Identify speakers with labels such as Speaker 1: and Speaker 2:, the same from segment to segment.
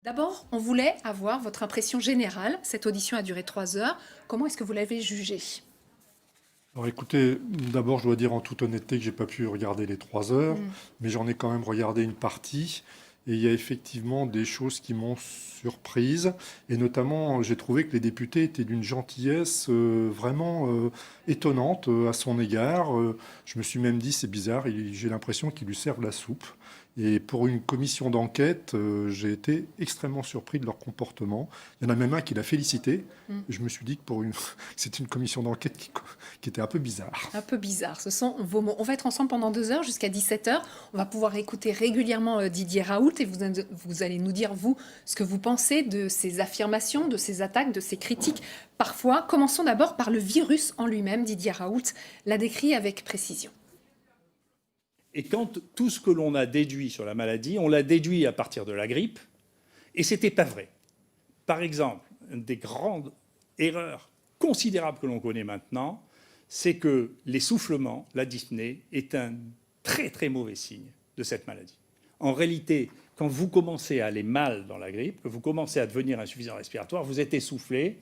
Speaker 1: D'abord, on voulait avoir votre impression générale. Cette audition a duré 3 heures. Comment est-ce que vous l'avez jugée?
Speaker 2: Alors écoutez, d'abord je dois dire en toute honnêteté que j'ai pas pu regarder les 3 heures,
Speaker 1: Mmh.
Speaker 2: mais j'en ai quand même regardé une partie. Et il y a effectivement des choses qui m'ont surprise. Et notamment, j'ai trouvé que les députés étaient d'une gentillesse vraiment étonnante à son égard. Je me suis même dit, c'est bizarre, j'ai l'impression qu'ils lui servent la soupe. Et pour une commission d'enquête, j'ai été extrêmement surpris de leur comportement. Il y en a même un qui l'a félicité.
Speaker 1: Mmh.
Speaker 2: Je me suis dit que c'était une commission d'enquête qui était un peu bizarre.
Speaker 1: Un peu bizarre, ce sont vos mots. On va être ensemble pendant 2 heures jusqu'à 17 heures. On va pouvoir écouter régulièrement Didier Raoult et vous allez nous dire, vous, ce que vous pensez de ces affirmations, de ces attaques, de ces critiques. Parfois, commençons d'abord par le virus en lui-même. Didier Raoult l'a décrit avec précision.
Speaker 3: Et quand tout ce que l'on a déduit sur la maladie, on l'a déduit à partir de la grippe, et ce n'était pas vrai. Par exemple, une des grandes erreurs considérables que l'on connaît maintenant, c'est que l'essoufflement, la dyspnée, est un très très mauvais signe de cette maladie. En réalité, quand vous commencez à aller mal dans la grippe, que vous commencez à devenir insuffisant respiratoire, vous êtes essoufflé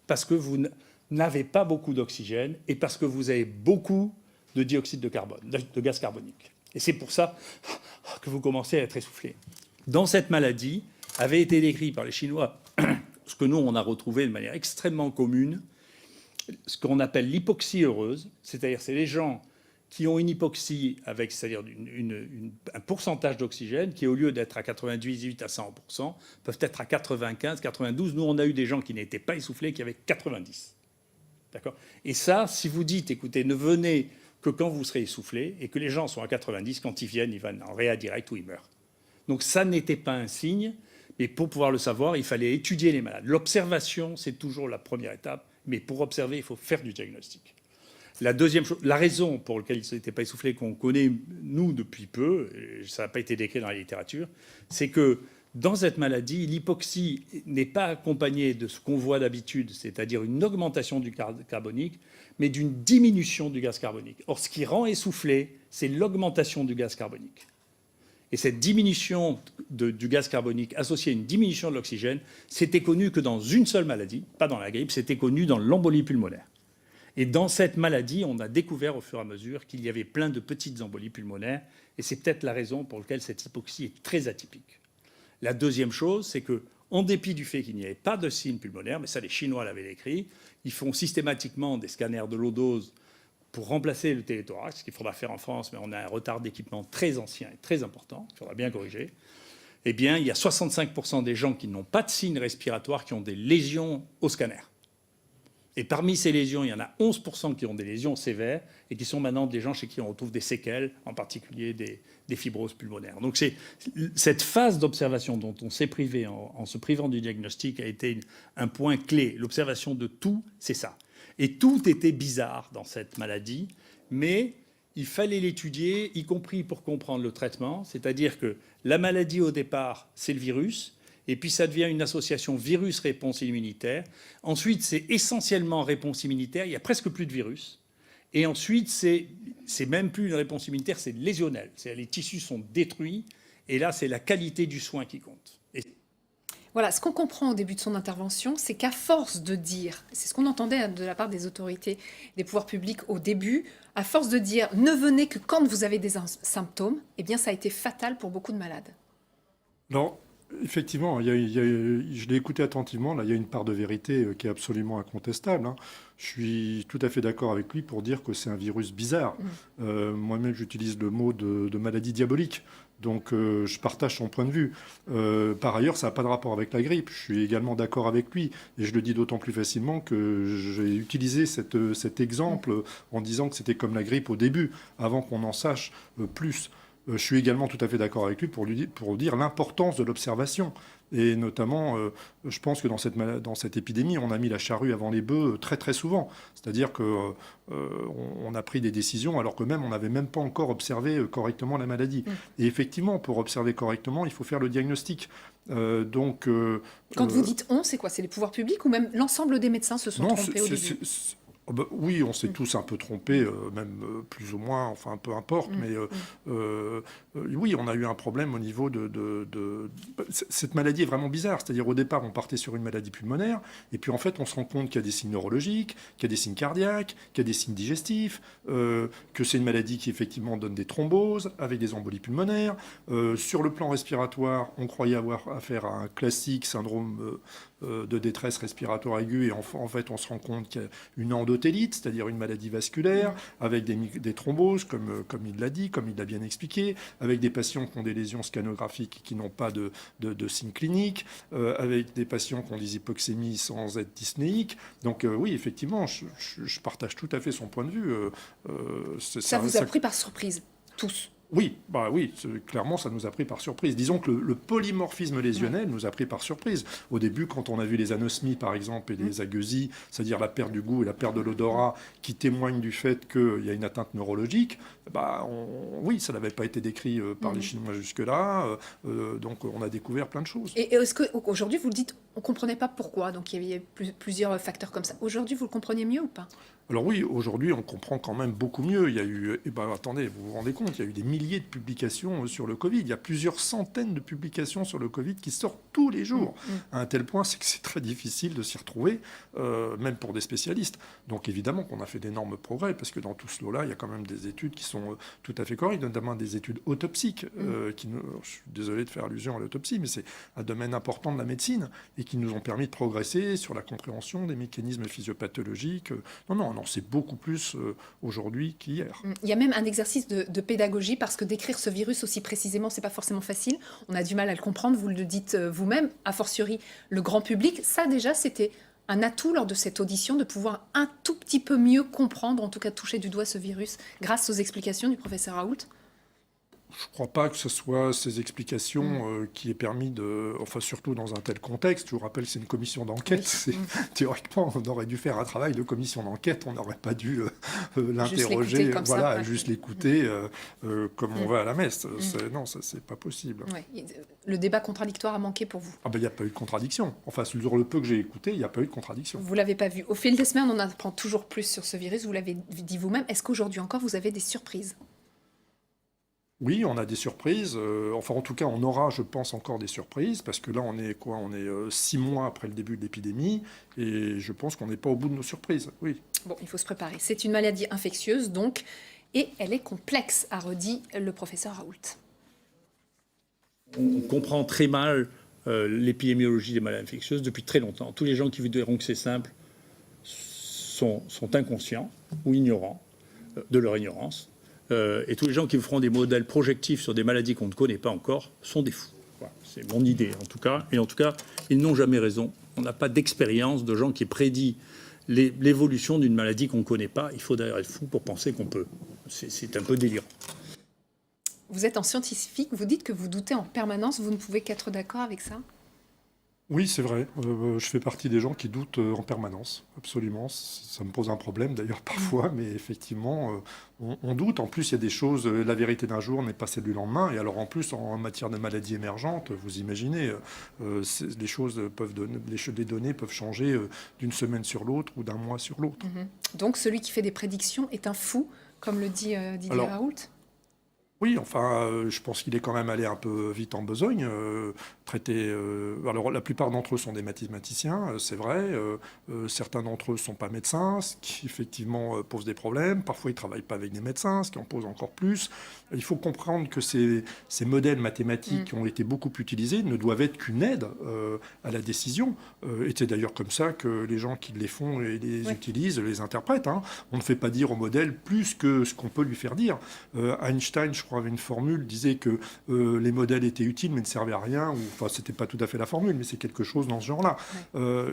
Speaker 3: parce que vous n'avez pas beaucoup d'oxygène et parce que vous avez beaucoup de dioxyde de carbone, de gaz carbonique. Et c'est pour ça que vous commencez à être essoufflé. Dans cette maladie, avait été décrit par les Chinois, ce que nous, on a retrouvé de manière extrêmement commune, ce qu'on appelle l'hypoxie heureuse, c'est-à-dire c'est les gens qui ont une hypoxie avec, c'est-à-dire un pourcentage d'oxygène qui, au lieu d'être à 98 à 100%, peuvent être à 95, 92. Nous, on a eu des gens qui n'étaient pas essoufflés, qui avaient 90. D'accord ? Et ça, si vous dites, écoutez, ne venez que quand vous serez essoufflé, et que les gens sont à 90, quand ils viennent en réa direct ou ils meurent. Donc ça n'était pas un signe, mais pour pouvoir le savoir, il fallait étudier les malades. L'observation, c'est toujours la première étape, mais pour observer, il faut faire du diagnostic. La deuxième chose, la raison pour laquelle ils n'étaient pas essoufflés, qu'on connaît, nous, depuis peu, et ça n'a pas été décrit dans la littérature, c'est que dans cette maladie, l'hypoxie n'est pas accompagnée de ce qu'on voit d'habitude, c'est-à-dire une augmentation du carbonique, mais d'une diminution du gaz carbonique. Or, ce qui rend essoufflé, c'est l'augmentation du gaz carbonique. Et cette diminution du gaz carbonique associée à une diminution de l'oxygène, c'était connu que dans une seule maladie, pas dans la grippe, c'était connu dans l'embolie pulmonaire. Et dans cette maladie, on a découvert au fur et à mesure qu'il y avait plein de petites embolies pulmonaires, et c'est peut-être la raison pour laquelle cette hypoxie est très atypique. La deuxième chose, c'est que, en dépit du fait qu'il n'y avait pas de signes pulmonaires, mais ça les Chinois l'avaient décrit, ils font systématiquement des scanners de low dose pour remplacer le téléthorax, ce qu'il faudra faire en France, mais on a un retard d'équipement très ancien et très important, il faudra bien corriger. Eh bien, il y a 65% des gens qui n'ont pas de signes respiratoires qui ont des lésions au scanner. Et parmi ces lésions, il y en a 11% qui ont des lésions sévères et qui sont maintenant des gens chez qui on retrouve des séquelles, en particulier des fibroses pulmonaires. Donc cette phase d'observation dont on s'est privé en se privant du diagnostic a été un point clé. L'observation de tout, c'est ça. Et tout était bizarre dans cette maladie, mais il fallait l'étudier, y compris pour comprendre le traitement. C'est-à-dire que la maladie, au départ, c'est le virus. Et puis ça devient une association virus-réponse immunitaire. Ensuite, c'est essentiellement réponse immunitaire. Il n'y a presque plus de virus. Et ensuite, c'est même plus une réponse immunitaire, c'est lésionnel. Les tissus sont détruits. Et là, c'est la qualité du soin qui compte.
Speaker 1: Voilà, ce qu'on comprend au début de son intervention, c'est qu'à force de dire, c'est ce qu'on entendait de la part des autorités, des pouvoirs publics au début, à force de dire ne venez que quand vous avez des symptômes, eh bien ça a été fatal pour beaucoup de malades.
Speaker 2: Alors, effectivement, je l'ai écouté attentivement. Là, il y a une part de vérité qui est absolument incontestable, hein. Je suis tout à fait d'accord avec lui pour dire que c'est un virus bizarre. Moi-même, j'utilise le mot de maladie diabolique. Donc, je partage son point de vue. Par ailleurs, ça n'a pas de rapport avec la grippe. Je suis également d'accord avec lui. Et je le dis d'autant plus facilement que j'ai utilisé cet exemple en disant que c'était comme la grippe au début, avant qu'on en sache plus. Je suis également tout à fait d'accord avec lui pour dire l'importance de l'observation. Et notamment, je pense que dans cette épidémie, on a mis la charrue avant les bœufs très très souvent. C'est-à-dire qu'on on a pris des décisions alors que même on n'avait même pas encore observé correctement la maladie. Et effectivement, pour observer correctement, il faut faire le diagnostic.
Speaker 1: Quand vous dites on, c'est quoi? C'est les pouvoirs publics ou même l'ensemble des médecins se sont
Speaker 2: non,
Speaker 1: trompés au début?
Speaker 2: Oh bah, oui, on s'est tous un peu trompés, même plus ou moins, enfin peu importe, mais oui, on a eu un problème au niveau Cette maladie est vraiment bizarre, c'est-à-dire au départ on partait sur une maladie pulmonaire, et puis en fait on se rend compte qu'il y a des signes neurologiques, qu'il y a des signes cardiaques, qu'il y a des signes digestifs, que c'est une maladie qui effectivement donne des thromboses, avec des embolies pulmonaires. Sur le plan respiratoire, on croyait avoir affaire à un classique syndrome de détresse respiratoire aiguë, et en fait on se rend compte qu'il y a une endotélite, c'est-à-dire une maladie vasculaire, avec des thromboses, comme il l'a dit, comme il l'a bien expliqué, avec des patients qui ont des lésions scanographiques qui n'ont pas de signes cliniques, avec des patients qui ont des hypoxémies sans être dyspnéiques. Donc oui, effectivement, je partage tout à fait son point de vue.
Speaker 1: Ça vous a pris par surprise, tous?
Speaker 2: Oui, bah oui, clairement, ça nous a pris par surprise. Disons que le polymorphisme lésionnel nous a pris par surprise. Au début, quand on a vu les anosmies, par exemple, et les agueusies, c'est-à-dire la perte du goût et la perte de l'odorat, qui témoignent du fait qu'il y a une atteinte neurologique, oui, ça n'avait pas été décrit par les Chinois jusque-là. Donc, on a découvert plein de choses.
Speaker 1: Et est-ce qu'aujourd'hui, vous le dites, on ne comprenait pas pourquoi, donc il y avait plusieurs facteurs comme ça. Aujourd'hui, vous le comprenez mieux ou pas?
Speaker 2: Alors oui, aujourd'hui, on comprend quand même beaucoup mieux. Il y a eu, attendez, vous vous rendez compte, il y a eu des milliers de publications sur le Covid. Il y a plusieurs centaines de publications sur le Covid qui sortent tous les jours. À un tel point, c'est que c'est très difficile de s'y retrouver, même pour des spécialistes. Donc évidemment qu'on a fait d'énormes progrès, parce que dans tout ce lot-là, il y a quand même des études qui sont tout à fait correctes, notamment des études autopsiques, je suis désolé de faire allusion à l'autopsie, mais c'est un domaine important de la médecine, et qui nous ont permis de progresser sur la compréhension des mécanismes physiopathologiques. Non, on en sait beaucoup plus aujourd'hui qu'hier.
Speaker 1: Il y a même un exercice de pédagogie, parce que décrire ce virus aussi précisément, c'est pas forcément facile. On a du mal à le comprendre, vous le dites vous-même, a fortiori le grand public. Ça déjà, c'était un atout lors de cette audition, de pouvoir un tout petit peu mieux comprendre, en tout cas toucher du doigt ce virus, grâce aux explications du professeur Raoult.
Speaker 2: Je ne crois pas que ce soit ces explications qui aient permis enfin surtout dans un tel contexte. Je vous rappelle que c'est une commission d'enquête. Oui. Théoriquement, on aurait dû faire un travail de commission d'enquête. On n'aurait pas dû l'interroger, juste l'écouter comme on va à la messe. Non, ça c'est pas possible.
Speaker 1: Ouais. Le débat contradictoire a manqué pour vous?
Speaker 2: Il n'y a pas eu de contradiction. Enfin, sur le peu que j'ai écouté, il n'y a pas eu de contradiction.
Speaker 1: Vous l'avez pas vu. Au fil des semaines, on apprend toujours plus sur ce virus. Vous l'avez dit vous-même. Est-ce qu'aujourd'hui encore, vous avez des surprises?
Speaker 2: Oui, on a des surprises. Enfin, en tout cas, on aura, je pense, encore des surprises, parce que là, on est 6 mois après le début de l'épidémie, et je pense qu'on n'est pas au bout de nos surprises. Oui.
Speaker 1: Bon, il faut se préparer. C'est une maladie infectieuse, donc, et elle est complexe, a redit le professeur Raoult.
Speaker 3: On comprend très mal l'épidémiologie des maladies infectieuses depuis très longtemps. Tous les gens qui vous diront que c'est simple sont inconscients ou ignorants de leur ignorance. Et tous les gens qui vous feront des modèles projectifs sur des maladies qu'on ne connaît pas encore sont des fous. Voilà, c'est mon idée, en tout cas. Et en tout cas, ils n'ont jamais raison. On n'a pas d'expérience de gens qui prédisent l'évolution d'une maladie qu'on ne connaît pas. Il faut d'ailleurs être fou pour penser qu'on peut. C'est un peu délirant.
Speaker 1: Vous êtes un scientifique, vous dites que vous doutez en permanence. Vous ne pouvez qu'être d'accord avec ça?
Speaker 2: Oui, c'est vrai. Je fais partie des gens qui doutent en permanence, absolument. Ça me pose un problème d'ailleurs parfois, mais effectivement, on doute. En plus, il y a des choses, la vérité d'un jour n'est pas celle du lendemain. Et alors en plus, en matière de maladies émergentes, vous imaginez, les données peuvent changer d'une semaine sur l'autre ou d'un mois sur l'autre.
Speaker 1: Donc celui qui fait des prédictions est un fou, comme le dit Didier Raoult?
Speaker 2: Oui, enfin, je pense qu'il est quand même allé un peu vite en besogne. Alors, la plupart d'entre eux sont des mathématiciens, c'est vrai. Certains d'entre eux ne sont pas médecins, ce qui effectivement pose des problèmes. Parfois, ils ne travaillent pas avec des médecins, ce qui en pose encore plus. Il faut comprendre que ces modèles mathématiques qui ont été beaucoup utilisés ne doivent être qu'une aide à la décision. Et c'est d'ailleurs comme ça que les gens qui les font et les utilisent, les interprètent. On ne fait pas dire au modèle plus que ce qu'on peut lui faire dire. Einstein, je crois, avait une formule, disait que les modèles étaient utiles mais ne servaient à rien. Enfin, c'était pas tout à fait la formule, mais c'est quelque chose dans ce genre-là.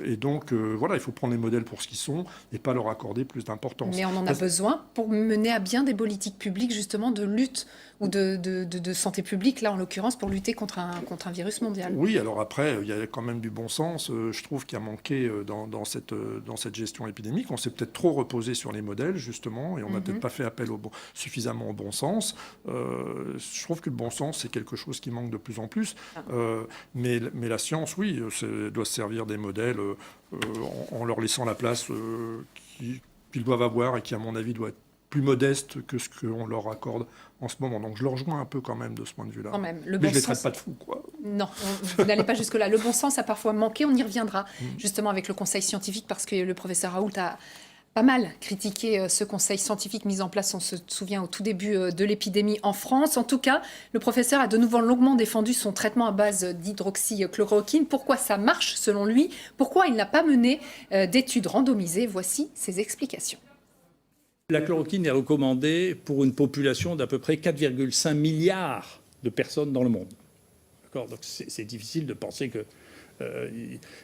Speaker 2: Et donc, voilà, il faut prendre les modèles pour ce qu'ils sont et pas leur accorder plus d'importance.
Speaker 1: Mais on en a besoin pour mener à bien des politiques publiques, justement, de lutte ou de santé publique, là, en l'occurrence, pour lutter contre un virus mondial.
Speaker 2: Oui, alors après, il y a quand même du bon sens. Je trouve qu'il y a manqué dans cette gestion épidémique. On s'est peut-être trop reposé sur les modèles, justement, et on n'a peut-être pas fait appel suffisamment au bon sens. Je trouve que le bon sens, c'est quelque chose qui manque de plus en plus. Mais la science, oui, doit se servir des modèles en leur laissant la place qu'ils doivent avoir et qui, à mon avis, doit être plus modeste que ce qu'on leur accorde en ce moment. Donc je le rejoins un peu quand même de ce point de vue-là.
Speaker 1: Quand même,
Speaker 2: Mais je ne les traite pas de fous, quoi.
Speaker 1: Non, vous n'allez pas jusque-là. Le bon sens a parfois manqué, on y reviendra justement avec le conseil scientifique parce que le professeur Raoult a pas mal critiqué ce conseil scientifique mis en place, on se souvient, au tout début de l'épidémie en France. En tout cas, le professeur a de nouveau longuement défendu son traitement à base d'hydroxychloroquine. Pourquoi ça marche selon lui? Pourquoi il n'a pas mené d'études randomisées? Voici ses explications.
Speaker 3: La chloroquine est recommandée pour une population d'à peu près 4,5 milliards de personnes dans le monde. D'accord ? Donc c'est difficile de penser que...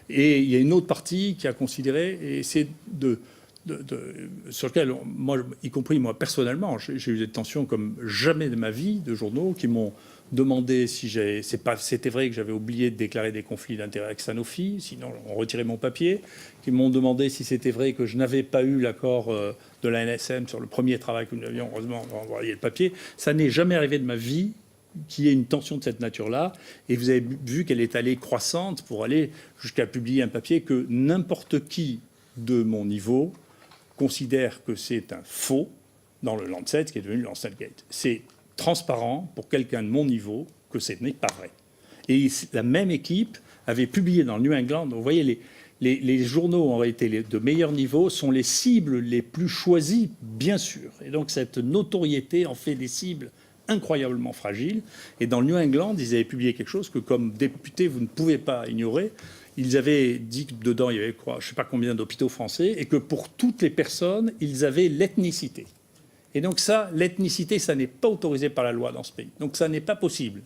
Speaker 3: et il y a une autre partie qui a considéré, et c'est sur lequel, moi, y compris moi personnellement, j'ai eu des tensions comme jamais de ma vie de journaux qui m'ont demandé si c'était vrai que j'avais oublié de déclarer des conflits d'intérêts avec Sanofi, sinon on retirait mon papier, qui m'ont demandé si c'était vrai que je n'avais pas eu l'accord de la NSM sur le premier travail que nous avions, heureusement, on va envoyer le papier. Ça n'est jamais arrivé de ma vie qu'il y ait une tension de cette nature-là, et vous avez vu qu'elle est allée croissante pour aller jusqu'à publier un papier que n'importe qui de mon niveau considère que c'est un faux dans le Lancet, qui est devenu le Lancet-Gate. C'est transparent pour quelqu'un de mon niveau que ce n'est pas vrai. Et la même équipe avait publié dans le New England, vous voyez, les journaux en réalité de meilleur niveau sont les cibles les plus choisies, bien sûr. Et donc cette notoriété en fait des cibles incroyablement fragiles. Et dans le New England, ils avaient publié quelque chose que comme député, vous ne pouvez pas ignorer. Ils avaient dit que dedans, il y avait, je ne sais pas combien d'hôpitaux français, et que pour toutes les personnes, ils avaient l'ethnicité. Et donc ça, l'ethnicité, ça n'est pas autorisé par la loi dans ce pays. Donc ça n'est pas possible.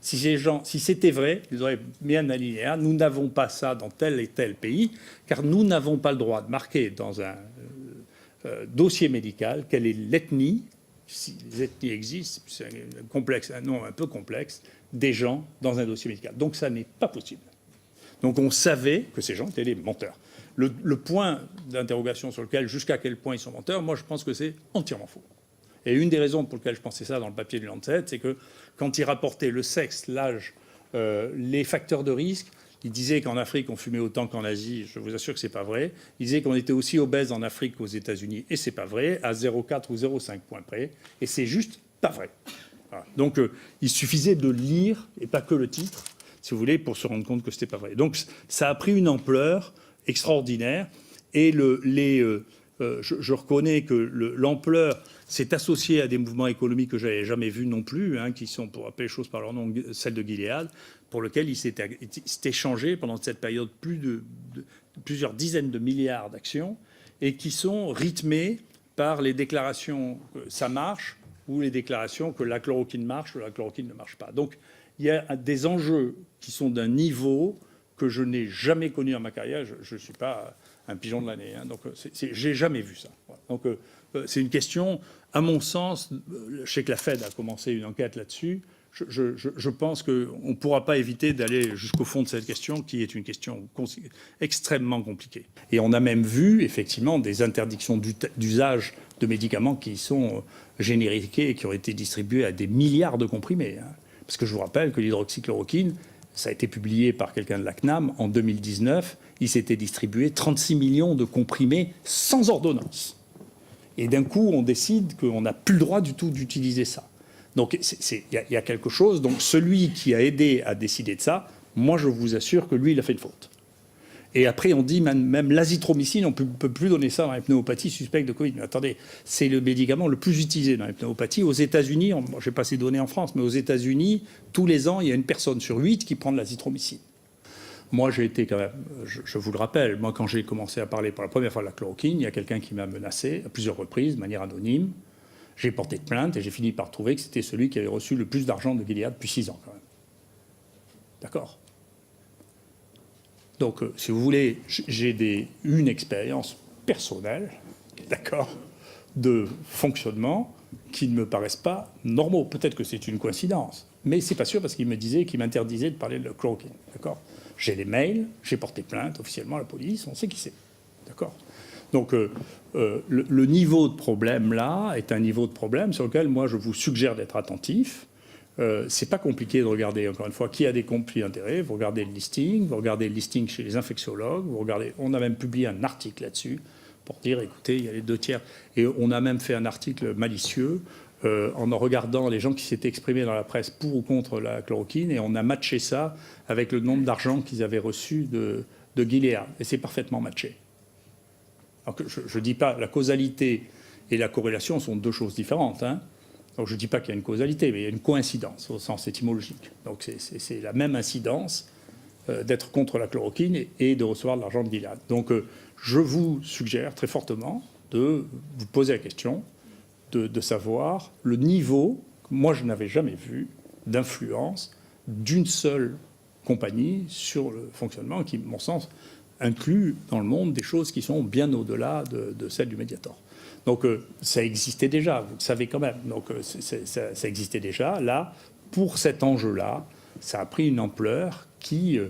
Speaker 3: Si c'était vrai, ils auraient mis un alinéa. Nous n'avons pas ça dans tel et tel pays, car nous n'avons pas le droit de marquer dans un dossier médical quelle est l'ethnie, si les ethnies existent, c'est un nom un peu complexe, des gens dans un dossier médical. Donc ça n'est pas possible. Donc on savait que ces gens étaient des menteurs. Le point d'interrogation sur lequel, jusqu'à quel point ils sont menteurs, moi je pense que c'est entièrement faux. Et une des raisons pour lesquelles je pensais ça dans le papier du Lancet, c'est que quand ils rapportaient le sexe, l'âge, les facteurs de risque, ils disaient qu'en Afrique on fumait autant qu'en Asie, je vous assure que c'est pas vrai. Ils disaient qu'on était aussi obèse en Afrique qu'aux États-Unis, et c'est pas vrai, à 0,4 ou 0,5 points près, et c'est juste pas vrai. Voilà. Donc il suffisait de lire, et pas que le titre, si vous voulez, pour se rendre compte que c'était pas vrai. Donc ça a pris une ampleur extraordinaire, et je reconnais que l'ampleur s'est associée à des mouvements économiques que je n'avais jamais vus non plus, qui sont, pour appeler les choses par leur nom, celle de Gilead, pour lequel il s'est échangé pendant cette période plusieurs dizaines de milliards d'actions, et qui sont rythmées par les déclarations que ça marche, ou les déclarations que la chloroquine marche ou la chloroquine ne marche pas. Donc il y a des enjeux qui sont d'un niveau que je n'ai jamais connu dans ma carrière. Je ne suis pas un pigeon de l'année, donc j'ai jamais vu ça. Voilà. Donc c'est une question, à mon sens, je sais que la Fed a commencé une enquête là-dessus. Je pense qu'on ne pourra pas éviter d'aller jusqu'au fond de cette question, qui est une question extrêmement compliquée. Et on a même vu, effectivement, des interdictions d'usage de médicaments qui sont génériqués et qui ont été distribués à des milliards de comprimés. Parce que je vous rappelle que l'hydroxychloroquine, ça a été publié par quelqu'un de la CNAM en 2019. Il s'était distribué 36 millions de comprimés sans ordonnance. Et d'un coup, on décide qu'on n'a plus le droit du tout d'utiliser ça. Donc il y a quelque chose. Donc celui qui a aidé à décider de ça, moi je vous assure que lui, il a fait une faute. Et après, on dit même l'azithromycine, on ne peut plus donner ça dans la pneumopathie suspecte de Covid. Mais attendez, c'est le médicament le plus utilisé dans la pneumopathie. Aux États-Unis, je n'ai pas ces données en France, mais aux États-Unis, tous les ans, il y a une personne sur 8 qui prend de l'azithromycine. Moi, j'ai été quand même, je vous le rappelle, moi, quand j'ai commencé à parler pour la première fois de la chloroquine, il y a quelqu'un qui m'a menacé à plusieurs reprises, de manière anonyme. J'ai porté plainte et j'ai fini par trouver que c'était celui qui avait reçu le plus d'argent de Gilead depuis 6 ans, quand même. D'accord ? Donc, si vous voulez, j'ai une expérience personnelle, d'accord, de fonctionnement qui ne me paraissent pas normaux. Peut-être que c'est une coïncidence, mais c'est pas sûr parce qu'il me disait qu'il m'interdisait de parler de chloroquine, d'accord. J'ai les mails, j'ai porté plainte officiellement à la police, on sait qui c'est, d'accord. Donc, le niveau de problème là est un niveau de problème sur lequel moi je vous suggère d'être attentif. C'est pas compliqué de regarder, encore une fois, qui a des conflits d'intérêts. Vous regardez le listing chez les infectiologues, on a même publié un article là-dessus pour dire, écoutez, il y a les 2 tiers. Et on a même fait un article malicieux en regardant les gens qui s'étaient exprimés dans la presse pour ou contre la chloroquine, et on a matché ça avec le nombre d'argent qu'ils avaient reçu de Gilead. Et c'est parfaitement matché. Alors que je ne dis pas, la causalité et la corrélation sont 2 choses différentes. Hein. Donc je ne dis pas qu'il y a une causalité, mais il y a une coïncidence au sens étymologique. Donc c'est la même incidence d'être contre la chloroquine et de recevoir de l'argent de Gilead. Donc je vous suggère très fortement de vous poser la question de savoir le niveau, que moi je n'avais jamais vu, d'influence d'une seule compagnie sur le fonctionnement qui, à mon sens, inclut dans le monde des choses qui sont bien au-delà de celles du Mediator. Donc ça existait déjà, vous le savez quand même. Donc ça existait déjà. Là, pour cet enjeu-là, ça a pris une ampleur qui...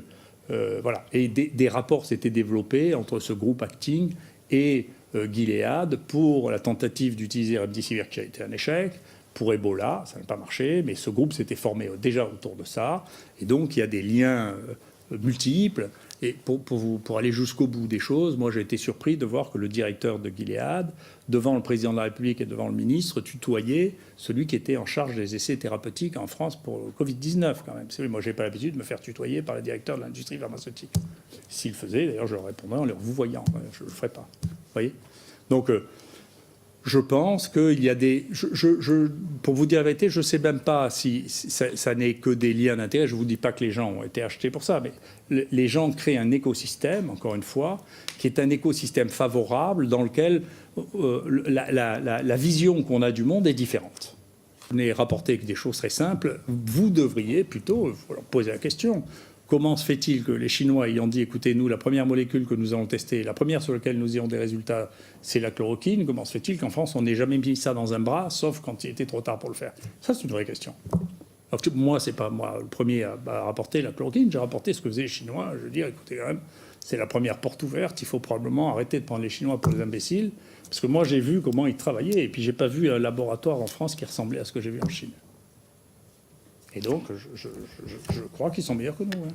Speaker 3: voilà. Et des rapports s'étaient développés entre ce groupe Acting et Gilead pour la tentative d'utiliser Remdesivir qui a été un échec. Pour Ebola, ça n'a pas marché, mais ce groupe s'était formé déjà autour de ça. Et donc, il y a des liens multiples. Et pour aller jusqu'au bout des choses, moi, j'ai été surpris de voir que le directeur de Gilead, devant le président de la République et devant le ministre, tutoyait celui qui était en charge des essais thérapeutiques en France pour le Covid-19, quand même. C'est vrai, moi, je n'ai pas l'habitude de me faire tutoyer par le directeur de l'industrie pharmaceutique. S'il le faisait, d'ailleurs, je leur répondrais en leur vous voyant. Je ne le ferais pas. Vous voyez ? Donc... je pense qu'il y a des... pour vous dire la vérité, je ne sais même pas si ça n'est que des liens d'intérêt. Je ne vous dis pas que les gens ont été achetés pour ça, mais les gens créent un écosystème, encore une fois, qui est un écosystème favorable dans lequel la vision qu'on a du monde est différente. Vous n'avez rapporté que des choses très simples. Vous devriez plutôt leur poser la question. Comment se fait-il que les Chinois ayant dit, écoutez, nous, la première molécule que nous allons tester, la première sur laquelle nous ayons des résultats, c'est la chloroquine. Comment se fait-il qu'en France, on n'ait jamais mis ça dans un bras, sauf quand il était trop tard pour le faire? Ça, c'est une vraie question. Alors que moi, c'est pas moi le premier à rapporter la chloroquine. J'ai rapporté ce que faisaient les Chinois. Je veux dire, écoutez, quand même, c'est la première porte ouverte. Il faut probablement arrêter de prendre les Chinois pour des imbéciles. Parce que moi, j'ai vu comment ils travaillaient. Et puis, j'ai pas vu un laboratoire en France qui ressemblait à ce que j'ai vu en Chine. Et donc, je crois qu'ils sont meilleurs que nous. Hein.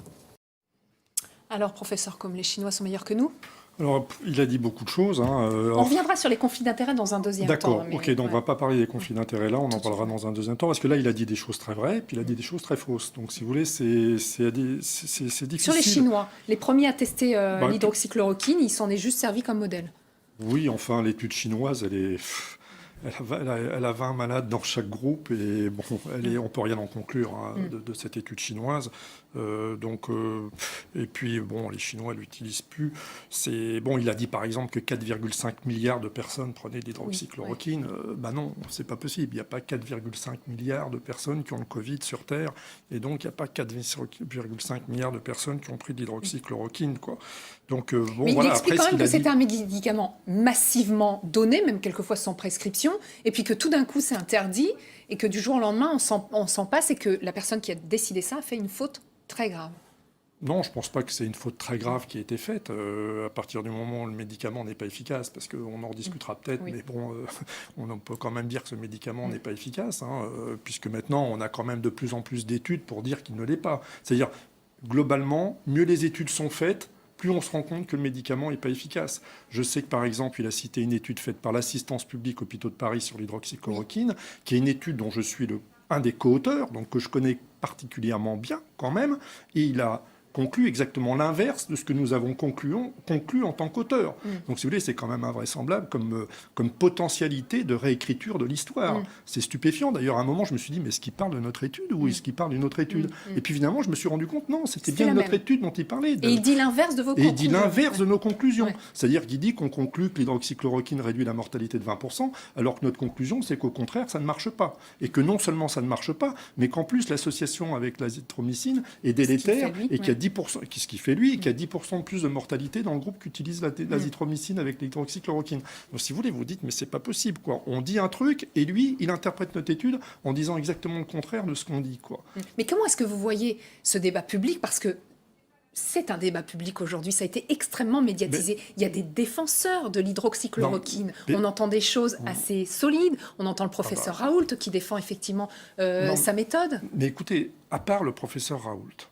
Speaker 1: Alors, professeur, comme les Chinois sont meilleurs que nous?
Speaker 2: Alors, il a dit beaucoup de choses. Hein.
Speaker 1: On reviendra sur les conflits d'intérêts dans un deuxième temps.
Speaker 2: D'accord, ok, donc on ne va pas parler des conflits d'intérêts là, on en parlera dans un deuxième temps, parce que là, il a dit des choses très vraies, puis il a dit des choses très fausses. Donc, si vous voulez, c'est difficile.
Speaker 1: Sur les Chinois, les premiers à tester l'hydroxychloroquine, il s'en est juste servi comme modèle.
Speaker 2: Oui, enfin, l'étude chinoise, elle a 20 malades dans chaque groupe et bon, on ne peut rien en conclure hein, de cette étude chinoise. Et puis, bon, les Chinois ne l'utilisent plus. Bon, il a dit par exemple que 4,5 milliards de personnes prenaient de l'hydroxychloroquine. Non, c'est pas possible. Il n'y a pas 4,5 milliards de personnes qui ont le Covid sur Terre. Et donc, il n'y a pas 4,5 milliards de personnes qui ont pris de l'hydroxychloroquine, quoi. Donc, bon,
Speaker 1: mais
Speaker 2: voilà.
Speaker 1: il explique
Speaker 2: après,
Speaker 1: quand même que c'est un médicament massivement donné, même quelquefois sans prescription, et puis que tout d'un coup c'est interdit, et que du jour au lendemain on s'en passe, et que la personne qui a décidé ça a fait une faute très grave.
Speaker 2: Non, je ne pense pas que c'est une faute très grave qui a été faite à partir du moment où le médicament n'est pas efficace, parce qu'on en rediscutera peut-être, mais bon, on peut quand même dire que ce médicament n'est pas efficace, hein, puisque maintenant on a quand même de plus en plus d'études pour dire qu'il ne l'est pas. C'est-à-dire, globalement, mieux les études sont faites, plus on se rend compte que le médicament n'est pas efficace. Je sais que, par exemple, il a cité une étude faite par l'Assistance publique Hôpitaux de Paris sur l'hydroxychloroquine, qui est une étude dont je suis un des co-auteurs, donc que je connais particulièrement bien quand même, et il a conclut exactement l'inverse de ce que nous avons conclu en tant qu'auteur. Donc, si vous voulez, c'est quand même invraisemblable comme potentialité de réécriture de l'histoire. C'est stupéfiant. D'ailleurs, à un moment, je me suis dit, mais est-ce qu'il parle de notre étude ou est-ce qu'il parle d'une autre étude Et puis, finalement, je me suis rendu compte, non, c'était bien de notre étude dont il parlait.
Speaker 1: Et il dit l'inverse de vos conclusions.
Speaker 2: Et il dit l'inverse de nos conclusions. C'est-à-dire qu'il dit qu'on conclut que l'hydroxychloroquine réduit la mortalité de 20%, alors que notre conclusion, c'est qu'au contraire, ça ne marche pas. Et que non seulement ça ne marche pas, mais qu'en plus, l'association avec l'azithromycine est délétère et qu'il y a 10%, ce qui fait lui, et qu'il y a 10% de plus de mortalité dans le groupe qui utilise l'azithromycine avec l'hydroxychloroquine. Donc si vous voulez, vous dites, mais c'est pas possible, quoi. On dit un truc, et lui, il interprète notre étude en disant exactement le contraire de ce qu'on dit, quoi.
Speaker 1: Mais comment est-ce que vous voyez ce débat public? Parce que c'est un débat public aujourd'hui, ça a été extrêmement médiatisé. Il y a des défenseurs de l'hydroxychloroquine. On entend des choses assez solides. On entend le professeur Raoult qui défend effectivement sa méthode.
Speaker 2: Mais écoutez, à part le professeur Raoult,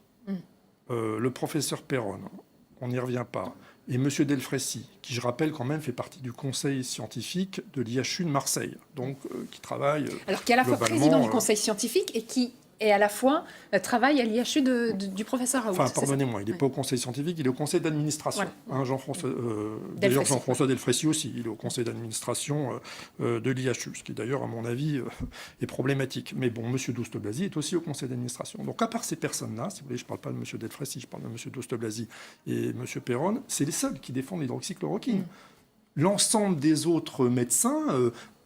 Speaker 2: le professeur Perron, on n'y revient pas. Et M. Delfraissy, qui, je rappelle, quand même, fait partie du conseil scientifique de l'IHU de Marseille, donc qui travaille
Speaker 1: Alors, qui est à la fois président du conseil scientifique et qui et à la fois travaille à l'IHU du professeur Raoult.
Speaker 2: Enfin, pardonnez-moi, il n'est pas au conseil scientifique, il est au conseil d'administration.
Speaker 1: Voilà.
Speaker 2: D'ailleurs, Jean-François Delfraissy aussi, il est au conseil d'administration de l'IHU, ce qui d'ailleurs, à mon avis, est problématique. Mais bon, M. Douste-Blazy est aussi au conseil d'administration. Donc, à part ces personnes-là, si vous voulez, je ne parle pas de M. Delfraissy, je parle de M. Douste-Blazy et M. Perron, c'est les seuls qui défendent l'hydroxychloroquine. L'ensemble des autres médecins...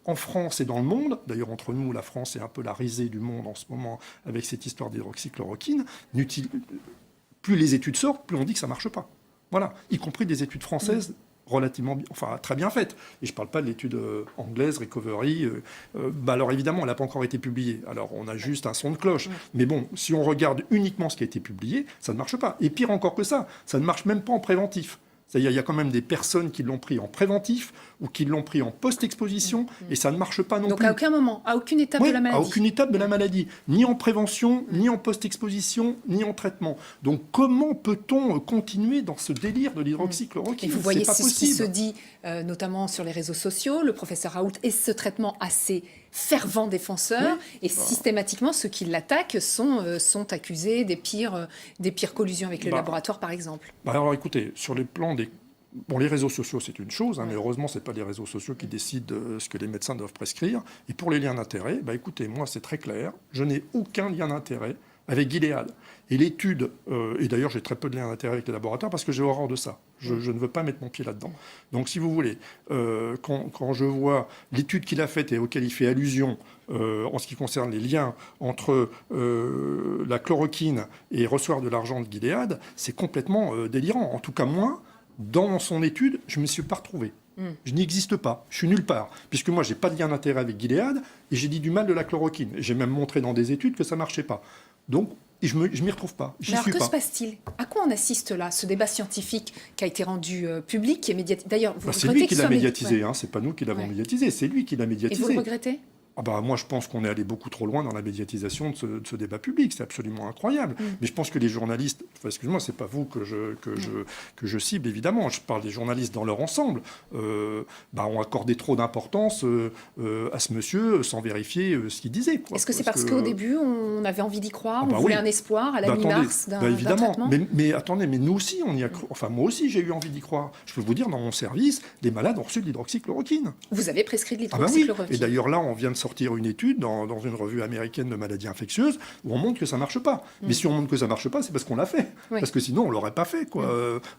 Speaker 2: en France et dans le monde, d'ailleurs entre nous, la France est un peu la risée du monde en ce moment avec cette histoire d'hydroxychloroquine, plus les études sortent, plus on dit que ça ne marche pas. Voilà, y compris des études françaises relativement, très bien faites. Et je ne parle pas de l'étude anglaise, Recovery. Alors évidemment, elle n'a pas encore été publiée. Alors on a juste un son de cloche. Mais bon, si on regarde uniquement ce qui a été publié, ça ne marche pas. Et pire encore que ça ne marche même pas en préventif. C'est-à-dire qu'il y a quand même des personnes qui l'ont pris en préventif ou qui l'ont pris en post-exposition et ça ne marche pas non plus.
Speaker 1: Donc à aucun moment, à aucune étape de la maladie.
Speaker 2: À aucune étape de la maladie. Ni en prévention, ni en post-exposition, ni en traitement. Donc comment peut-on continuer dans ce délire de l'hydroxychloroquine ?
Speaker 1: Et vous voyez
Speaker 2: pas
Speaker 1: ce
Speaker 2: possible.
Speaker 1: qui se dit, notamment sur les réseaux sociaux, le professeur Raoult et ce traitement assez fervent défenseur, et systématiquement ceux qui l'attaquent sont accusés des pires collusions avec le laboratoire, par exemple.
Speaker 2: Alors écoutez, sur les plans des... Bon, les réseaux sociaux, c'est une chose, mais heureusement, ce n'est pas les réseaux sociaux qui décident de ce que les médecins doivent prescrire. Et pour les liens d'intérêt, écoutez, moi, c'est très clair, je n'ai aucun lien d'intérêt avec Gilead. Et l'étude, et d'ailleurs, j'ai très peu de liens d'intérêt avec les laboratoires parce que j'ai horreur de ça. Je ne veux pas mettre mon pied là-dedans. Donc, si vous voulez, quand je vois l'étude qu'il a faite et auquel il fait allusion en ce qui concerne les liens entre la chloroquine et recevoir de l'argent de Gilead, c'est complètement délirant. En tout cas, moi, dans son étude, je ne me suis pas retrouvé. Je n'existe pas, je suis nulle part, puisque moi, je n'ai pas de lien d'intérêt avec Gilead, et j'ai dit du mal de la chloroquine. J'ai même montré dans des études que ça ne marchait pas. Donc, je m'y retrouve pas, j'y
Speaker 1: alors,
Speaker 2: suis pas.
Speaker 1: Que se passe-t-il ? À quoi on assiste là ? Ce débat scientifique qui a été rendu public, qui est médiatisé. D'ailleurs, vous
Speaker 2: c'est
Speaker 1: regrettez
Speaker 2: lui qui l'a médiatisé,
Speaker 1: ouais.
Speaker 2: c'est pas nous qui l'avons médiatisé, c'est lui qui l'a médiatisé.
Speaker 1: Et vous le regrettez ?
Speaker 2: Moi, je pense qu'on est allé beaucoup trop loin dans la médiatisation de ce débat public. C'est absolument incroyable. Mais je pense que les journalistes... excusez-moi, c'est pas vous que je cible, évidemment. Je parle des journalistes dans leur ensemble. Ont accordé trop d'importance à ce monsieur sans vérifier ce qu'il disait.
Speaker 1: Est-ce que c'est parce qu'au début, on avait envie d'y croire, on voulait un espoir à la mi-mars d'un traitement ?
Speaker 2: Mais attendez, mais nous aussi, on y a cru. Enfin, moi aussi, j'ai eu envie d'y croire. Je peux vous dire, dans mon service, les malades ont reçu de l'hydroxychloroquine.
Speaker 1: Vous avez prescrit de l'hydroxychloroquine.
Speaker 2: Et d'ailleurs, là, on vient de sortir une étude dans une revue américaine de maladies infectieuses où on montre que ça ne marche pas. Mais si on montre que ça ne marche pas, c'est parce qu'on l'a fait. Parce que sinon, on ne l'aurait pas fait.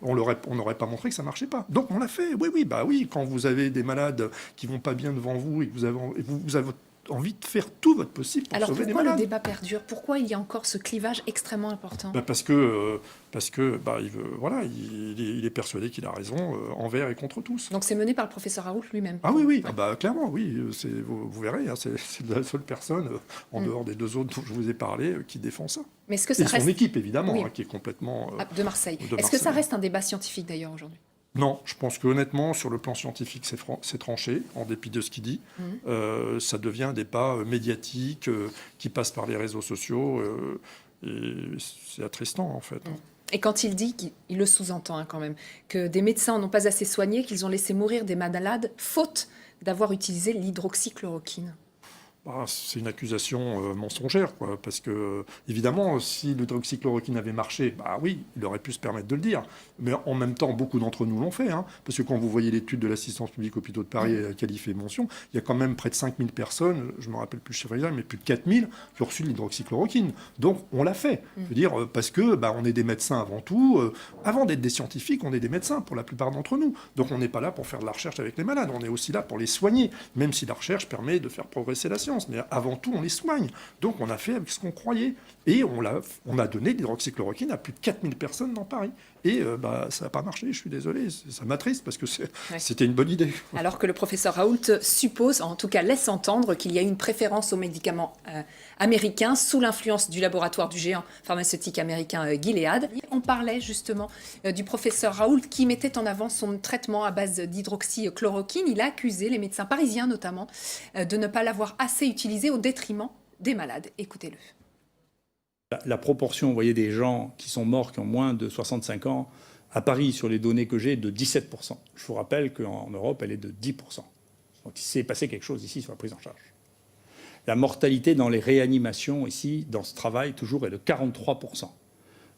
Speaker 2: On n'aurait pas montré que ça ne marchait pas. Donc, on l'a fait. Oui. Quand vous avez des malades qui ne vont pas bien devant vous et que vous avez envie de faire tout votre possible pour sauver des malades.
Speaker 1: Alors pourquoi le débat perdure ? Pourquoi il y a encore ce clivage extrêmement important ?
Speaker 2: Parce que il est persuadé qu'il a raison envers et contre tous.
Speaker 1: Donc c'est mené par le professeur Raoult lui-même.
Speaker 2: Ah oui. Clairement, oui. Vous verrez, c'est la seule personne, en dehors des deux autres dont je vous ai parlé, qui défend ça.
Speaker 1: Mais est-ce que ça
Speaker 2: reste... son équipe, évidemment, qui est complètement...
Speaker 1: de Marseille. Est-ce que ça reste un débat scientifique, d'ailleurs, aujourd'hui ?
Speaker 2: Non, je pense qu'honnêtement, sur le plan scientifique, c'est tranché, en dépit de ce qu'il dit. Ça devient un débat médiatique qui passe par les réseaux sociaux. Et c'est attristant, en fait.
Speaker 1: Et quand il dit, il le sous-entend quand même, que des médecins n'ont pas assez soigné, qu'ils ont laissé mourir des malades, faute d'avoir utilisé l'hydroxychloroquine.
Speaker 2: C'est une accusation mensongère, parce que, évidemment, si l'hydroxychloroquine avait marché, oui, il aurait pu se permettre de le dire. Mais en même temps, beaucoup d'entre nous l'ont fait, parce que quand vous voyez l'étude de l'assistance publique hôpitaux de Paris à laquelle il fait mention, il y a quand même près de 5000 personnes, je ne me rappelle plus le chiffre exact, mais plus de 4000 qui ont reçu de l'hydroxychloroquine. Donc, on l'a fait. Je veux dire, parce que on est des médecins avant tout. Avant d'être des scientifiques, on est des médecins, pour la plupart d'entre nous. Donc, on n'est pas là pour faire de la recherche avec les malades, on est aussi là pour les soigner, même si la recherche permet de faire progresser la science. Mais avant tout, on les soigne. Donc, on a fait avec ce qu'on croyait. Et on a donné de l'hydroxychloroquine à plus de 4000 personnes dans Paris. Et ça n'a pas marché, je suis désolé. Ça m'attriste parce que c'était une bonne idée.
Speaker 1: Alors que le professeur Raoult suppose, en tout cas laisse entendre, qu'il y a une préférence aux médicaments américains sous l'influence du laboratoire du géant pharmaceutique américain Gilead. On parlait justement du professeur Raoult qui mettait en avant son traitement à base d'hydroxychloroquine. Il a accusé les médecins parisiens notamment de ne pas l'avoir assez utilisé au détriment des malades. Écoutez-le.
Speaker 3: La proportion, vous voyez, des gens qui sont morts, qui ont moins de 65 ans, À Paris, sur les données que j'ai, de 17%. Je vous rappelle qu'en Europe, elle est de 10%. Donc il s'est passé quelque chose ici sur la prise en charge. La mortalité dans les réanimations ici, dans ce travail, toujours est de 43%.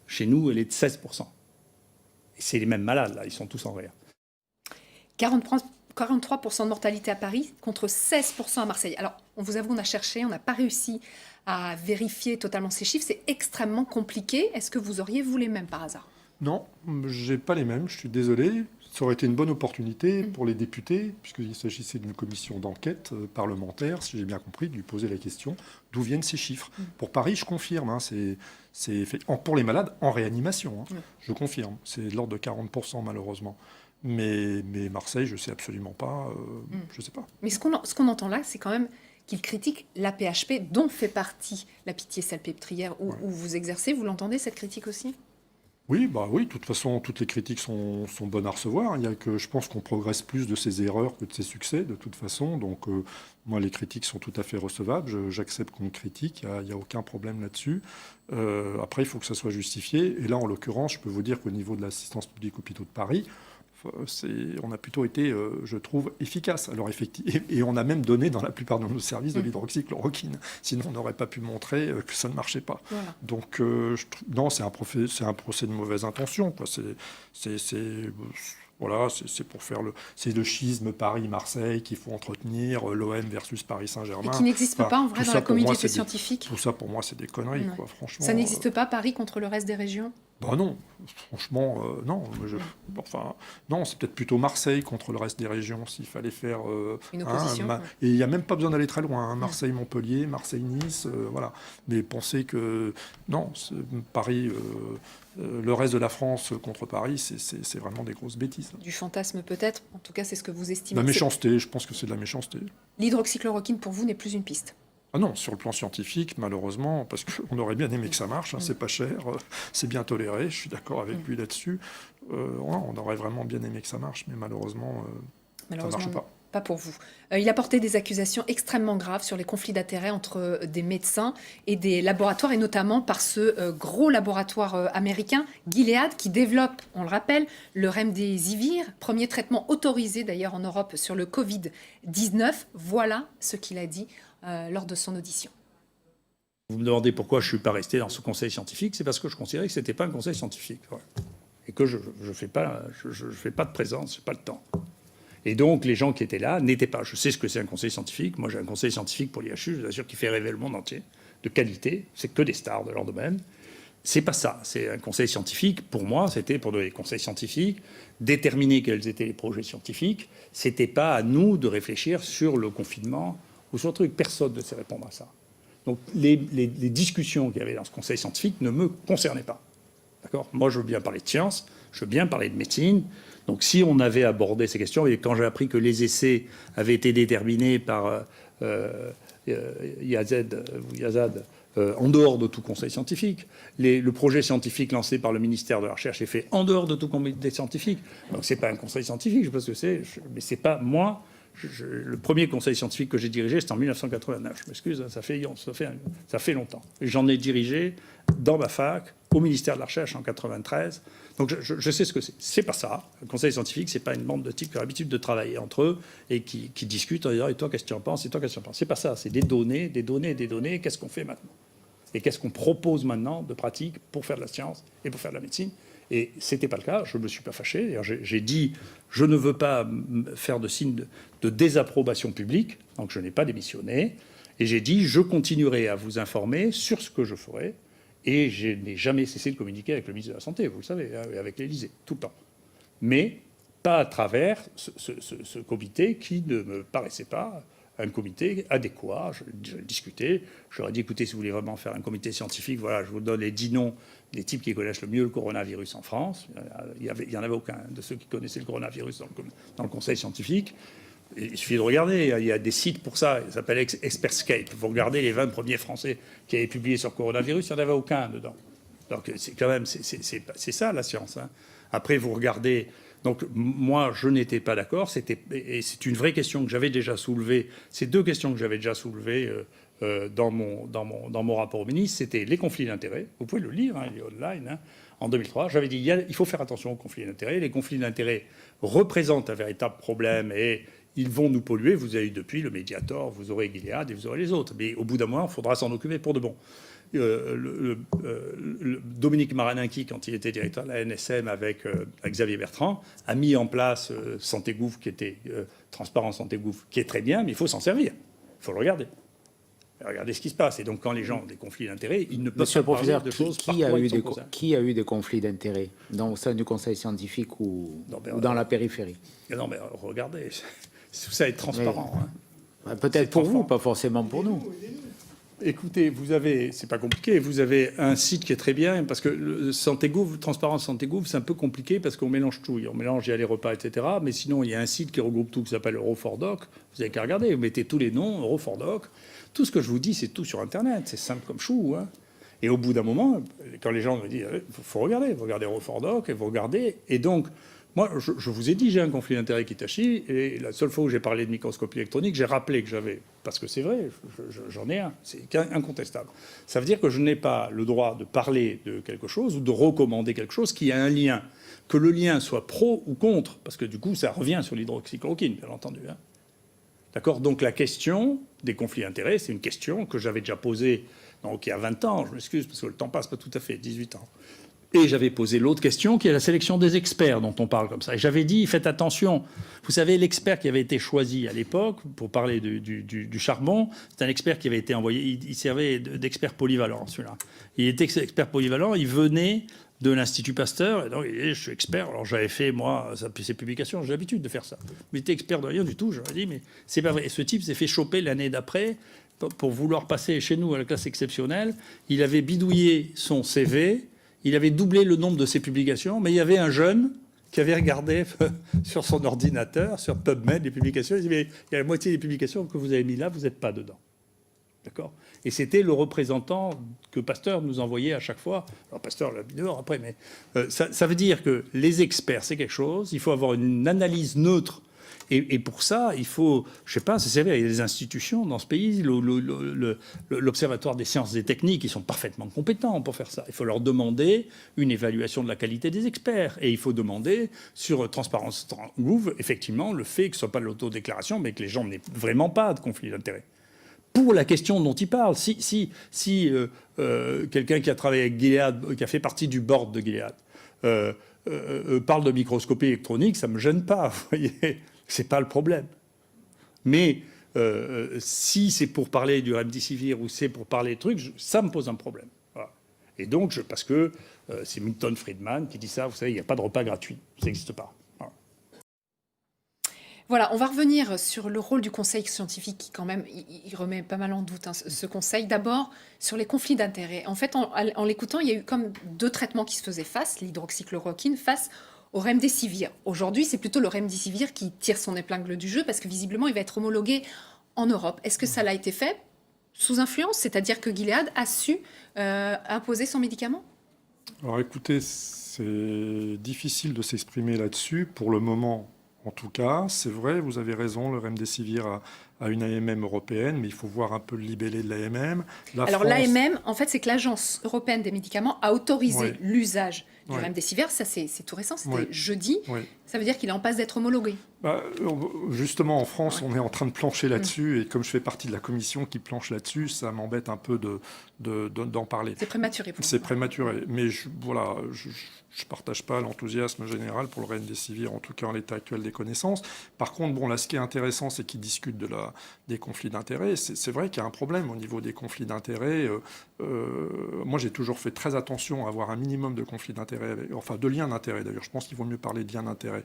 Speaker 3: Chez nous, elle est de 16%. Et c'est les mêmes malades, là, ils sont tous en réa.
Speaker 1: 43% de mortalité à Paris contre 16% à Marseille. Alors, on vous avoue, on a cherché, on n'a pas réussi à vérifier totalement ces chiffres. C'est extrêmement compliqué. Est-ce que vous auriez vous les mêmes par hasard?
Speaker 2: Non, j'ai pas les mêmes, je suis désolé. Ça aurait été une bonne opportunité pour les députés, puisqu'il s'agissait d'une commission d'enquête parlementaire, si j'ai bien compris, de lui poser la question d'où viennent ces chiffres. Pour Paris, je confirme, hein, c'est fait pour les malades en réanimation, hein, je confirme. C'est de l'ordre de 40% malheureusement. Mais Marseille, je ne sais absolument pas, je ne sais pas.
Speaker 1: Mais ce qu'on entend là, c'est quand même qu'il critique l'AP-HP, dont fait partie la Pitié-Salpêtrière, où vous exercez. Vous l'entendez, cette critique aussi?
Speaker 2: Oui, de toute façon, toutes les critiques sont bonnes à recevoir. Il y a que je pense qu'on progresse plus de ses erreurs que de ses succès, de toute façon. Donc, moi, les critiques sont tout à fait recevables. J'accepte qu'on me critique, il n'y a aucun problème là-dessus. Après, il faut que ça soit justifié. Et là, en l'occurrence, je peux vous dire qu'au niveau de l'assistance publique hôpitaux de Paris, on a plutôt été, je trouve, efficace. Alors, et on a même donné dans la plupart de nos services de l'hydroxychloroquine. Sinon, on n'aurait pas pu montrer que ça ne marchait pas. Voilà. Donc, non, c'est un procès de mauvaise intention, quoi. Voilà, c'est pour faire c'est le schisme Paris-Marseille qu'il faut entretenir, l'OM versus Paris-Saint-Germain.
Speaker 1: Et qui n'existe pas en vrai dans la communauté scientifique.
Speaker 2: Tout ça, pour moi, c'est des conneries, quoi, franchement.
Speaker 1: Ça n'existe pas, Paris contre le reste des régions?
Speaker 2: Ben non, franchement, non. Non, c'est peut-être plutôt Marseille contre le reste des régions, s'il fallait faire...
Speaker 1: une opposition.
Speaker 2: Et il n'y a même pas besoin d'aller très loin. Hein, Marseille-Montpellier, Marseille-Nice, voilà. Mais penser que... Non, Paris... le reste de la France contre Paris, c'est vraiment des grosses bêtises.
Speaker 1: Du fantasme peut-être, en tout cas c'est ce que vous estimez.
Speaker 2: La méchanceté, je pense que c'est de la méchanceté.
Speaker 1: L'hydroxychloroquine pour vous n'est plus une piste?
Speaker 2: Ah non, sur le plan scientifique, malheureusement, parce qu'on aurait bien aimé que ça marche, hein, c'est pas cher, c'est bien toléré, je suis d'accord avec lui là-dessus. On aurait vraiment bien aimé que ça marche, mais malheureusement ça ne marche pas.
Speaker 1: Pas pour vous. Il a porté des accusations extrêmement graves sur les conflits d'intérêts entre des médecins et des laboratoires, et notamment par ce gros laboratoire américain, Gilead, qui développe, on le rappelle, le Remdesivir, premier traitement autorisé d'ailleurs en Europe sur le Covid-19. Voilà ce qu'il a dit lors de son audition.
Speaker 3: Vous me demandez pourquoi je ne suis pas resté dans ce conseil scientifique, c'est parce que je considérais que ce n'était pas un conseil scientifique. Ouais. Et que je ne fais pas de présence, je n'ai pas le temps. Et donc, les gens qui étaient là n'étaient pas. Je sais ce que c'est un conseil scientifique. Moi, j'ai un conseil scientifique pour l'IHU, je vous assure, qui fait rêver le monde entier, de qualité. C'est que des stars de leur domaine. C'est pas ça. C'est un conseil scientifique. Pour moi, c'était pour donner des conseils scientifiques, déterminer quels étaient les projets scientifiques. C'était pas à nous de réfléchir sur le confinement ou sur le truc. Personne ne sait répondre à ça. Donc, les discussions qu'il y avait dans ce conseil scientifique ne me concernaient pas. D'accord ? Moi, je veux bien parler de science, je veux bien parler de médecine. Donc, si on avait abordé ces questions, et quand j'ai appris que les essais avaient été déterminés par Yazad en dehors de tout conseil scientifique, le projet scientifique lancé par le ministère de la Recherche est fait en dehors de tout comité scientifique. Donc, c'est pas un conseil scientifique, je sais pas ce que c'est, mais c'est pas moi. Le premier conseil scientifique que j'ai dirigé, c'était en 1989. Je m'excuse, ça fait longtemps. J'en ai dirigé dans ma fac, au ministère de la Recherche en 93. Donc je sais ce que c'est. C'est pas ça. Le conseil scientifique, c'est pas une bande de types qui ont l'habitude de travailler entre eux et qui discutent en disant « Et toi, qu'est-ce que tu en penses ? Et toi, qu'est-ce que tu en penses ?» C'est pas ça. C'est des données. Qu'est-ce qu'on fait maintenant ? Et qu'est-ce qu'on propose maintenant de pratique pour faire de la science et pour faire de la médecine ? Et ce n'était pas le cas, je ne me suis pas fâché. D'ailleurs, j'ai dit, je ne veux pas faire de signe de désapprobation publique, donc je n'ai pas démissionné. Et j'ai dit, je continuerai à vous informer sur ce que je ferai. Et je n'ai jamais cessé de communiquer avec le ministre de la Santé, vous le savez, et avec l'Élysée, tout le temps. Mais pas à travers ce comité qui ne me paraissait pas un comité adéquat. Je discutais, je leur ai dit, écoutez, si vous voulez vraiment faire un comité scientifique, voilà, je vous donne les 10 noms des types qui connaissent le mieux le coronavirus en France. Il n'y en avait aucun de ceux qui connaissaient le coronavirus dans le conseil scientifique. Il suffit de regarder, il y a des sites pour ça, ça s'appelle Expertscape. Vous regardez les 20 premiers Français qui avaient publié sur le coronavirus, il n'y en avait aucun dedans. Donc c'est quand même, c'est ça la science. Hein. Après, vous regardez... Donc moi, je n'étais pas d'accord. Et c'est une vraie question que j'avais déjà soulevée. Ces deux questions que j'avais déjà soulevées dans mon rapport au ministre, c'était les conflits d'intérêts. Vous pouvez le lire, hein, il est online. Hein. en 2003, j'avais dit il faut faire attention aux conflits d'intérêts. Les conflits d'intérêts représentent un véritable problème et ils vont nous polluer. Vous avez eu depuis le Mediator, vous aurez Gilead et vous aurez les autres. Mais au bout d'un moment, il faudra s'en occuper pour de bon. Dominique Marinaki, quand il était directeur de la NSM avec Xavier Bertrand, a mis en place Santé Gouv, qui était Transparence Santé Gouv, qui est très bien, mais il faut s'en servir. Il faut le regarder. Regardez ce qui se passe. Et donc, quand les gens ont des conflits d'intérêts, ils ne peuvent pas parler de choses
Speaker 4: qui a eu des conflits d'intérêts au sein du conseil scientifique ou dans la périphérie?
Speaker 3: Non, mais regardez, tout ça est transparent.
Speaker 4: Hein. Peut-être pour vous, pas forcément pour nous.
Speaker 3: Écoutez, c'est pas compliqué, vous avez un site qui est très bien, parce que le Santé Gouv, Transparence Santé Gouv, c'est un peu compliqué parce qu'on mélange tout. On mélange, il y a les repas, etc. Mais sinon, il y a un site qui regroupe tout, qui s'appelle Euro4Doc. Vous avez qu'à regarder, vous mettez tous les noms, Euro4Doc. Tout ce que je vous dis, c'est tout sur Internet. C'est simple comme chou. Hein. Et au bout d'un moment, quand les gens me disent, il faut regarder, vous regardez Euro4Doc, et vous regardez. Et donc, moi, je vous ai dit, j'ai un conflit d'intérêt qui Hitachi, et la seule fois où j'ai parlé de microscopie électronique, j'ai rappelé que j'avais, parce que c'est vrai, j'en ai un, c'est incontestable. Ça veut dire que je n'ai pas le droit de parler de quelque chose ou de recommander quelque chose qui a un lien, que le lien soit pro ou contre, parce que du coup, ça revient sur l'hydroxychloroquine, bien entendu. Hein. D'accord ? Donc la question des conflits d'intérêts, c'est une question que j'avais déjà posée donc, il y a 20 ans, je m'excuse, parce que le temps passe pas tout à fait, 18 ans. Et j'avais posé l'autre question, qui est la sélection des experts dont on parle comme ça. Et j'avais dit, faites attention. Vous savez, l'expert qui avait été choisi à l'époque pour parler du charbon, c'est un expert qui avait été envoyé. Il servait d'expert polyvalent, celui-là. Il était expert polyvalent. Il venait de l'Institut Pasteur. Et donc, il disait, je suis expert. Alors, j'avais fait, moi, ces publications. J'ai l'habitude de faire ça. Mais il était expert de rien du tout. J'aurais dit, mais c'est pas vrai. Et ce type s'est fait choper l'année d'après pour vouloir passer chez nous à la classe exceptionnelle. Il avait bidouillé son CV. Il avait doublé le nombre de ses publications, mais il y avait un jeune qui avait regardé sur son ordinateur, sur PubMed, les publications. Il disait, mais il y a la moitié des publications que vous avez mis là, vous n'êtes pas dedans. D'accord ? Et c'était le représentant que Pasteur nous envoyait à chaque fois. Alors Pasteur l'a mis dehors après, mais ça veut dire que les experts, c'est quelque chose. Il faut avoir une analyse neutre. Et pour ça, il faut, je sais pas, c'est vrai, il y a des institutions dans ce pays, l'Observatoire des sciences et techniques, ils sont parfaitement compétents pour faire ça. Il faut leur demander une évaluation de la qualité des experts. Et il faut demander, sur Transparence Gouv, effectivement, le fait que ce ne soit pas de l'autodéclaration, mais que les gens n'aient vraiment pas de conflit d'intérêt. Pour la question dont il parle, si quelqu'un qui a travaillé avec Gilead, qui a fait partie du board de Gilead, parle de microscopie électronique, ça ne me gêne pas, vous voyez. C'est pas le problème. Mais si c'est pour parler du remdesivir ou c'est pour parler de trucs, ça me pose un problème. Voilà. Et donc, parce que c'est Milton Friedman qui dit ça, vous savez, il n'y a pas de repas gratuit. Ça n'existe pas.
Speaker 1: Voilà, on va revenir sur le rôle du conseil scientifique qui, quand même, il remet pas mal en doute hein, ce conseil. D'abord, sur les conflits d'intérêts. En fait, en l'écoutant, il y a eu comme deux traitements qui se faisaient face, l'hydroxychloroquine face au remdesivir. Aujourd'hui, c'est plutôt le remdesivir qui tire son épingle du jeu parce que visiblement, il va être homologué en Europe. Est-ce que ça l'a été fait sous influence, c'est-à-dire que Gilead a su imposer son médicament ?
Speaker 2: Alors écoutez, c'est difficile de s'exprimer là-dessus. Pour le moment, en tout cas, c'est vrai, vous avez raison, le remdesivir a une AMM européenne, mais il faut voir un peu le libellé de l'AMM.
Speaker 1: Alors l'AMM, en fait, c'est que l'Agence européenne des médicaments a autorisé l'usage du remdesivir. Ça, c'est tout récent, c'était jeudi. Oui. Ça veut dire qu'il est en passe d'être homologué.
Speaker 2: Justement, en France, on est en train de plancher là-dessus, et comme je fais partie de la commission qui planche là-dessus, ça m'embête un peu d'en parler.
Speaker 1: C'est prématuré.
Speaker 2: C'est prématuré, mais je ne partage pas l'enthousiasme général pour le remdesivir, en tout cas en l'état actuel des connaissances. Par contre, bon, là, ce qui est intéressant, c'est qu'ils discutent des conflits d'intérêts. C'est vrai qu'il y a un problème au niveau des conflits d'intérêts. Moi, j'ai toujours fait très attention à avoir un minimum de conflits d'intérêts, enfin de liens d'intérêt d'ailleurs. Je pense qu'il vaut mieux parler de liens d'intérêt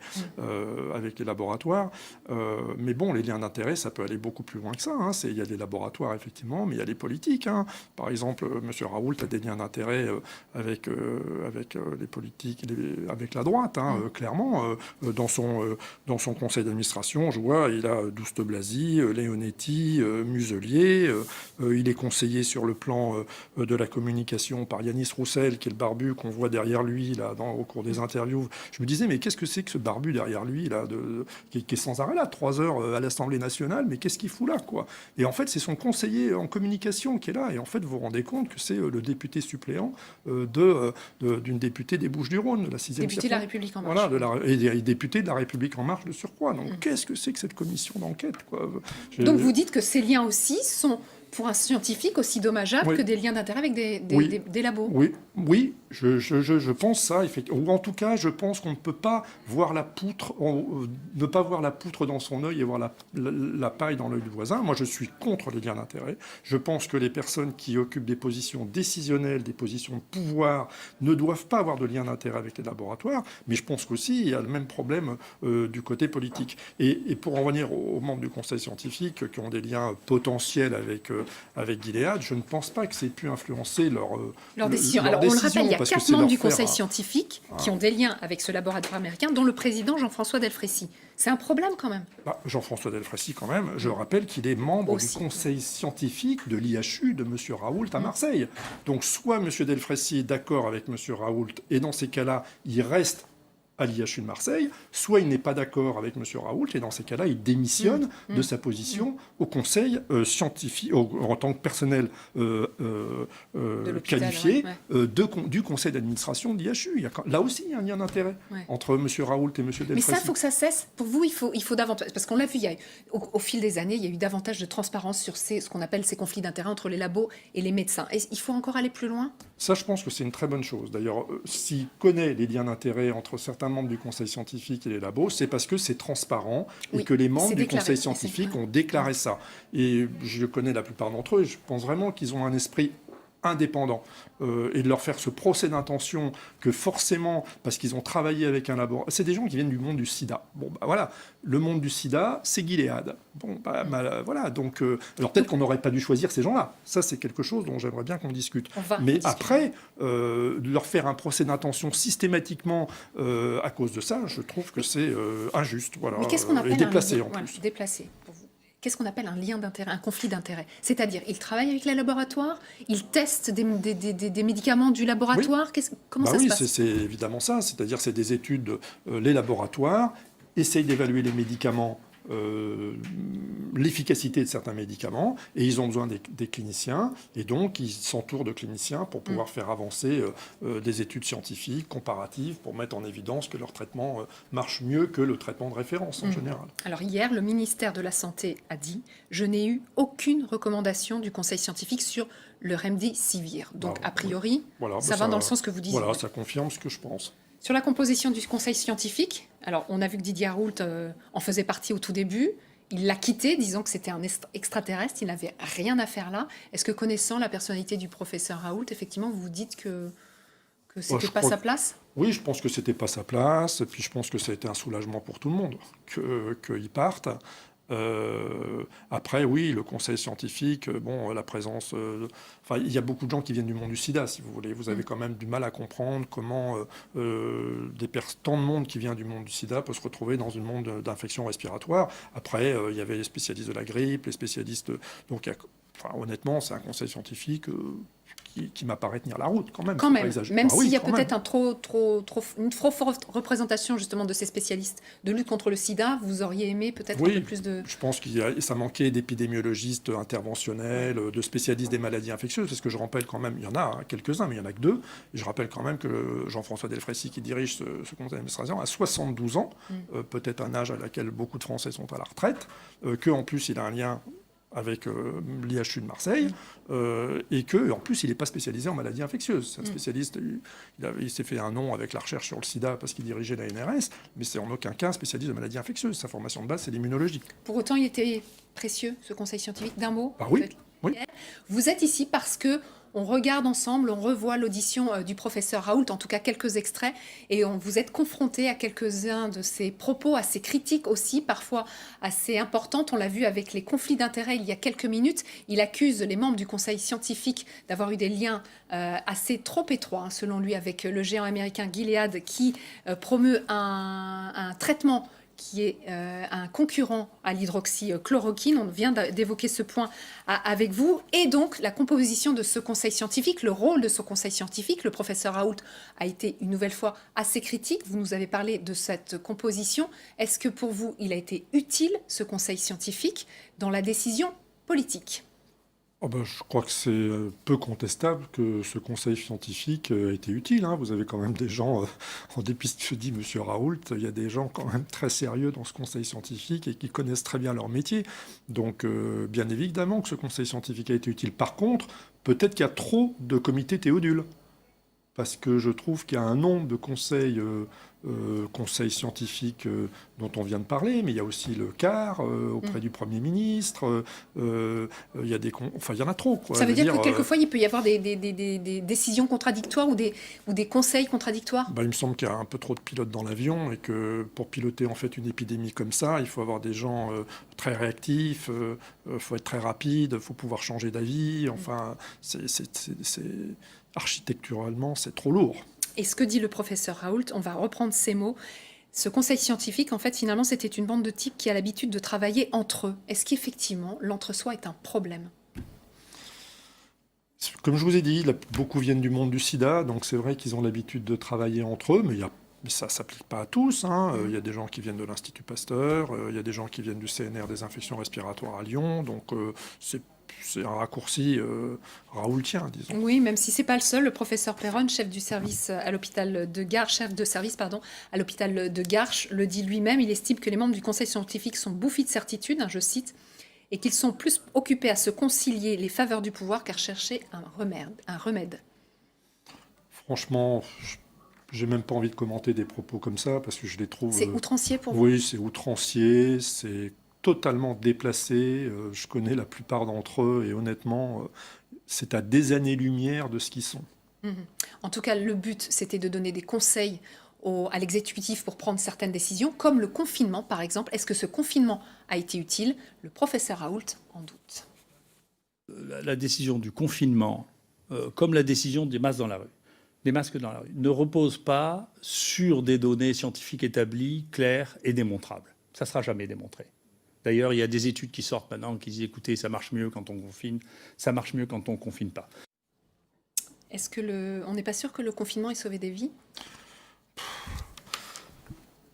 Speaker 2: avec les laboratoires. Mais bon, les liens d'intérêt, ça peut aller beaucoup plus loin que ça. Hein. Il y a des laboratoires, effectivement, mais il y a les politiques. Hein. Par exemple, M. Raoult a des liens d'intérêt avec les politiques, avec la droite, hein, clairement. Dans son conseil d'administration, je vois, il a Douste Blazy, Leonetti, Muselier. Il est conseillé sur le plan de la communication par Yanis Roussel, qui est le barbu qu'on voit derrière lui là, au cours des interviews. Je me disais, mais qu'est-ce que c'est que ce barbu derrière lui, là, qui est sans arrêt là, 3 heures à l'Assemblée nationale, mais qu'est-ce qu'il fout là, quoi? Et en fait, c'est son conseiller en communication qui est là. Et en fait, vous vous rendez compte que c'est le député suppléant d'une députée des Bouches-du-Rhône, la 6e
Speaker 1: Député de la République En Marche.
Speaker 2: Voilà, et député de la République En Marche de surcroît. Donc, qu'est-ce que c'est que cette commission d'enquête, quoi?
Speaker 1: Donc vous dites que ces liens aussi sont, pour un scientifique, aussi dommageables que des liens d'intérêt avec des labos.
Speaker 2: Oui, je pense ça, effectivement. Ou en tout cas, je pense qu'on ne peut pas voir la poutre, ne pas voir la poutre dans son œil et voir la paille dans l'œil du voisin. Moi, je suis contre les liens d'intérêt. Je pense que les personnes qui occupent des positions décisionnelles, des positions de pouvoir, ne doivent pas avoir de lien d'intérêt avec les laboratoires. Mais je pense qu'aussi, il y a le même problème du côté politique. Et pour en revenir aux membres du Conseil scientifique qui ont des liens potentiels avec Gilead, je ne pense pas que c'est pu influencer leur
Speaker 1: décision. Alors, on le rappelle, il y a 4 membres du Conseil scientifique qui ont des liens avec ce laboratoire américain, dont le président Jean-François Delfraissy. C'est un problème quand même.
Speaker 2: Jean-François Delfraissy, quand même, je rappelle qu'il est membre du Conseil scientifique de l'IHU de M. Raoult à Marseille. Donc, soit M. Delfraissy est d'accord avec M. Raoult, et dans ces cas-là, il reste à l'IHU de Marseille, soit il n'est pas d'accord avec M. Raoult, et dans ces cas-là, il démissionne de sa position au Conseil scientifique, en tant que personnel qualifié du Conseil d'administration de l'IHU. Là aussi, il y a un lien d'intérêt entre M. Raoult et M. Delfraissy.
Speaker 1: Mais ça, il faut que ça cesse. Pour vous, il faut davantage... Parce qu'on l'a vu, au fil des années, il y a eu davantage de transparence sur ce qu'on appelle ces conflits d'intérêt entre les labos et les médecins. Et il faut encore aller plus loin?
Speaker 2: Ça, je pense que c'est une très bonne chose. D'ailleurs, s'il connaît les liens d'intérêt entre certains membres du Conseil scientifique et les labos, c'est parce que c'est transparent et que les membres du Conseil scientifique ont déclaré ça. Et je connais la plupart d'entre eux et je pense vraiment qu'ils ont un esprit indépendant et de leur faire ce procès d'intention que forcément, parce qu'ils ont travaillé avec un laboratoire, c'est des gens qui viennent du monde du sida. Bon, voilà, le monde du sida, c'est Gilead. Bon, voilà, donc, alors peut-être qu'on n'aurait pas dû choisir ces gens-là. Ça, c'est quelque chose dont j'aimerais bien qu'on discute. Mais après, de leur faire un procès d'intention systématiquement à cause de ça, je trouve que c'est injuste. Voilà,
Speaker 1: mais qu'est-ce qu'on appelle
Speaker 2: et déplacé en plus.
Speaker 1: Déplacé, pour vous. Qu'est-ce qu'on appelle un lien d'intérêt, un conflit d'intérêt? C'est-à-dire, ils travaillent avec les laboratoires, ils testent des médicaments du laboratoire. Comment ça se passe?
Speaker 2: C'est évidemment ça. C'est-à-dire, c'est des études. Les laboratoires essayent d'évaluer les médicaments, l'efficacité de certains médicaments, et ils ont besoin des cliniciens, et donc ils s'entourent de cliniciens pour pouvoir faire avancer des études scientifiques, comparatives, pour mettre en évidence que leur traitement marche mieux que le traitement de référence en général.
Speaker 1: Alors hier, le ministère de la Santé a dit « Je n'ai eu aucune recommandation du Conseil scientifique sur le Remdesivir ». Donc a priori, ça va dans le sens que vous disiez.
Speaker 2: Voilà, ça confirme ce que je pense.
Speaker 1: Sur la composition du Conseil scientifique, alors on a vu que Didier Raoult en faisait partie au tout début. Il l'a quitté, disant que c'était un extraterrestre, il n'avait rien à faire là. Est-ce que, connaissant la personnalité du professeur Raoult, effectivement, vous vous dites que c'était pas sa place?
Speaker 2: Oui, je pense que c'était pas sa place, et puis je pense que ça a été un soulagement pour tout le monde qu'il parte. Après, oui, le conseil scientifique, la présence... il y a beaucoup de gens qui viennent du monde du sida, si vous voulez. Vous avez quand même du mal à comprendre comment tant de monde qui vient du monde du sida peut se retrouver dans un monde d'infection respiratoire. Après, il y avait les spécialistes de la grippe, les spécialistes... Donc, honnêtement, c'est un conseil scientifique... qui m'apparaît tenir la route quand même.
Speaker 1: Même s'il y a peut-être une trop forte représentation justement de ces spécialistes de lutte contre le sida, vous auriez aimé peut-être un peu plus de...
Speaker 2: Je pense que ça manquait d'épidémiologistes interventionnels, de spécialistes des maladies infectieuses, parce que je rappelle quand même, il y en a quelques-uns, mais il n'y en a que 2. Et je rappelle quand même que Jean-François Delfraissy, qui dirige ce conseil d'administration, a 72 ans, peut-être un âge à laquelle beaucoup de Français sont à la retraite, qu'en plus il a un lien avec l'IHU de Marseille, et qu'en plus, il n'est pas spécialisé en maladies infectieuses. C'est un spécialiste, il s'est fait un nom avec la recherche sur le sida parce qu'il dirigeait la NRS, mais c'est en aucun cas un spécialiste de maladies infectieuses. Sa formation de base, c'est l'immunologie.
Speaker 1: Pour autant, il était précieux, ce conseil scientifique. D'un mot,
Speaker 2: oui.
Speaker 1: Vous êtes ici parce que on regarde ensemble, on revoit l'audition du professeur Raoult, en tout cas quelques extraits, et vous êtes confronté à quelques-uns de ses propos assez critiques aussi, parfois assez importantes. On l'a vu avec les conflits d'intérêts il y a quelques minutes. Il accuse les membres du conseil scientifique d'avoir eu des liens assez trop étroits, selon lui, avec le géant américain Gilead, qui promeut un traitement qui est un concurrent à l'hydroxychloroquine. On vient d'évoquer ce point avec vous. Et donc, la composition de ce conseil scientifique, le rôle de ce conseil scientifique. Le professeur Raoult a été une nouvelle fois assez critique. Vous nous avez parlé de cette composition. Est-ce que pour vous, il a été utile, ce conseil scientifique, dans la décision politique ?
Speaker 2: Oh ben, je crois que c'est peu contestable que ce conseil scientifique ait été utile. Vous avez quand même des gens, en dépit de ce que dit M. Raoult, il y a des gens quand même très sérieux dans ce conseil scientifique et qui connaissent très bien leur métier. Donc, bien évidemment que ce conseil scientifique a été utile. Par contre, peut-être qu'il y a trop de comités Théodule. Parce que je trouve qu'il y a un nombre de conseils scientifiques dont on vient de parler, mais il y a aussi le CAR auprès du Premier ministre. Il y a il y en a trop. Quoi.
Speaker 1: Ça veut dire que quelquefois, il peut y avoir des décisions contradictoires ou des conseils contradictoires ?
Speaker 2: Il me semble qu'il y a un peu trop de pilotes dans l'avion et que pour piloter en fait une épidémie comme ça, il faut avoir des gens très réactifs, il faut être très rapide, il faut pouvoir changer d'avis. Enfin, architecturalement, c'est trop lourd.
Speaker 1: Et ce que dit le professeur Raoult, on va reprendre ces mots. Ce conseil scientifique, en fait, finalement, c'était une bande de types qui a l'habitude de travailler entre eux. Est-ce qu'effectivement, l'entre-soi est un problème ?
Speaker 2: Comme je vous ai dit, beaucoup viennent du monde du sida, donc c'est vrai qu'ils ont l'habitude de travailler entre eux, mais ça ne s'applique pas à tous. Il y a des gens qui viennent de l'Institut Pasteur, il y a des gens qui viennent du CNR des infections respiratoires à Lyon, donc c'est un raccourci raoultien, disons.
Speaker 1: Oui, même si ce n'est pas le seul. Le professeur Perron, chef du service à l'hôpital de Garches, à l'hôpital de Garches, le dit lui-même. Il estime que les membres du conseil scientifique sont bouffis de certitude, je cite, et qu'ils sont plus occupés à se concilier les faveurs du pouvoir qu'à chercher un remède.
Speaker 2: Franchement, j'ai même pas envie de commenter des propos comme ça, parce que je les trouve...
Speaker 1: C'est outrancier pour vous ?
Speaker 2: Oui, c'est outrancier, c'est totalement déplacé. Je connais la plupart d'entre eux et honnêtement, c'est à des années-lumière de ce qu'ils sont.
Speaker 1: En tout cas, le but, c'était de donner des conseils à l'exécutif pour prendre certaines décisions, comme le confinement, par exemple. Est-ce que ce confinement a été utile ? Le professeur Raoult en doute.
Speaker 3: La décision du confinement, comme la décision des masques dans la rue, ne repose pas sur des données scientifiques établies, claires et démontrables. Ça ne sera jamais démontré. D'ailleurs, il y a des études qui sortent maintenant qui disent « écoutez, ça marche mieux quand on confine, ça marche mieux quand on ne confine pas ».
Speaker 1: Est-ce que on n'est pas sûr que le confinement ait sauvé des vies ?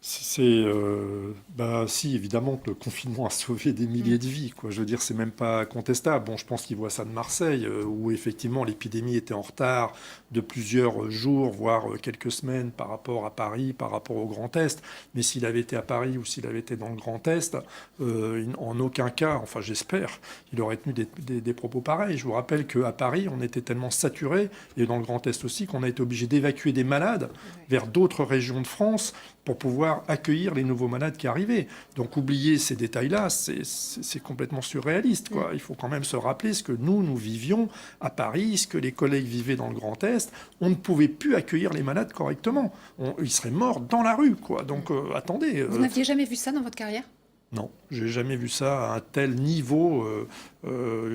Speaker 2: Si, évidemment que le confinement a sauvé des milliers de vies, quoi. Je veux dire, c'est même pas contestable. Bon, je pense qu'ils voient ça de Marseille, où effectivement l'épidémie était en retard de plusieurs jours, voire quelques semaines par rapport à Paris, par rapport au Grand Est. Mais s'il avait été à Paris ou s'il avait été dans le Grand Est, en aucun cas, enfin j'espère, il aurait tenu des propos pareils. Je vous rappelle qu'à Paris, on était tellement saturé, et dans le Grand Est aussi, qu'on a été obligé d'évacuer des malades vers d'autres régions de France pour pouvoir accueillir les nouveaux malades qui arrivaient. Donc oublier ces détails-là, c'est complètement surréaliste, quoi. Il faut quand même se rappeler ce que nous vivions à Paris, ce que les collègues vivaient dans le Grand Est. On ne pouvait plus accueillir les malades correctement. Ils seraient morts dans la rue, quoi. Donc attendez.
Speaker 1: Vous n'aviez jamais vu ça dans votre carrière ?
Speaker 2: Non, j'ai jamais vu ça à un tel niveau.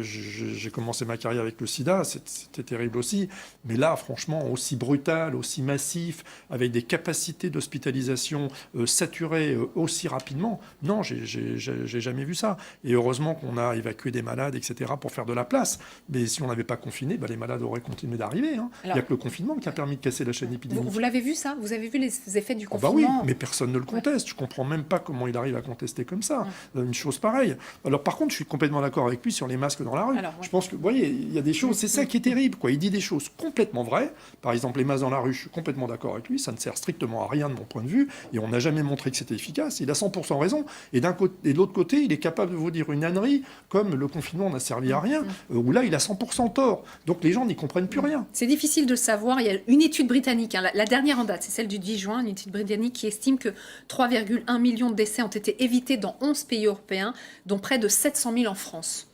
Speaker 2: J'ai commencé ma carrière avec le sida, c'était terrible aussi. Mais là, franchement, aussi brutal, aussi massif, avec des capacités d'hospitalisation saturées aussi rapidement, non, j'ai jamais vu ça. Et heureusement qu'on a évacué des malades, etc., pour faire de la place. Mais si on n'avait pas confiné, les malades auraient continué d'arriver. Il n'y a que le confinement qui a permis de casser la chaîne épidémique.
Speaker 1: Vous l'avez vu ça ? Vous avez vu les effets du
Speaker 2: Oui,
Speaker 1: confinement ?
Speaker 2: mais personne ne le conteste. Je comprends même pas comment il arrive à contester comme ça. Une chose pareille. Alors par contre, je suis complètement d'accord avec lui sur les masques dans la rue. Je pense que, vous voyez, il y a des choses, c'est ça qui est terrible, quoi. Il dit des choses complètement vraies. Par exemple, les masques dans la rue, je suis complètement d'accord avec lui. Ça ne sert strictement à rien de mon point de vue. Et on n'a jamais montré que c'était efficace. Il a 100% raison. Et de l'autre côté, il est capable de vous dire une ânerie, comme le confinement n'a servi à rien, où là, il a 100% tort. Donc les gens n'y comprennent plus rien.
Speaker 1: C'est difficile de le savoir. Il y a une étude britannique, la dernière en date, c'est celle du 10 juin, une étude britannique qui estime que 3,1 millions de décès ont été évités dans 11 pays européens, dont près de 700 000 en France.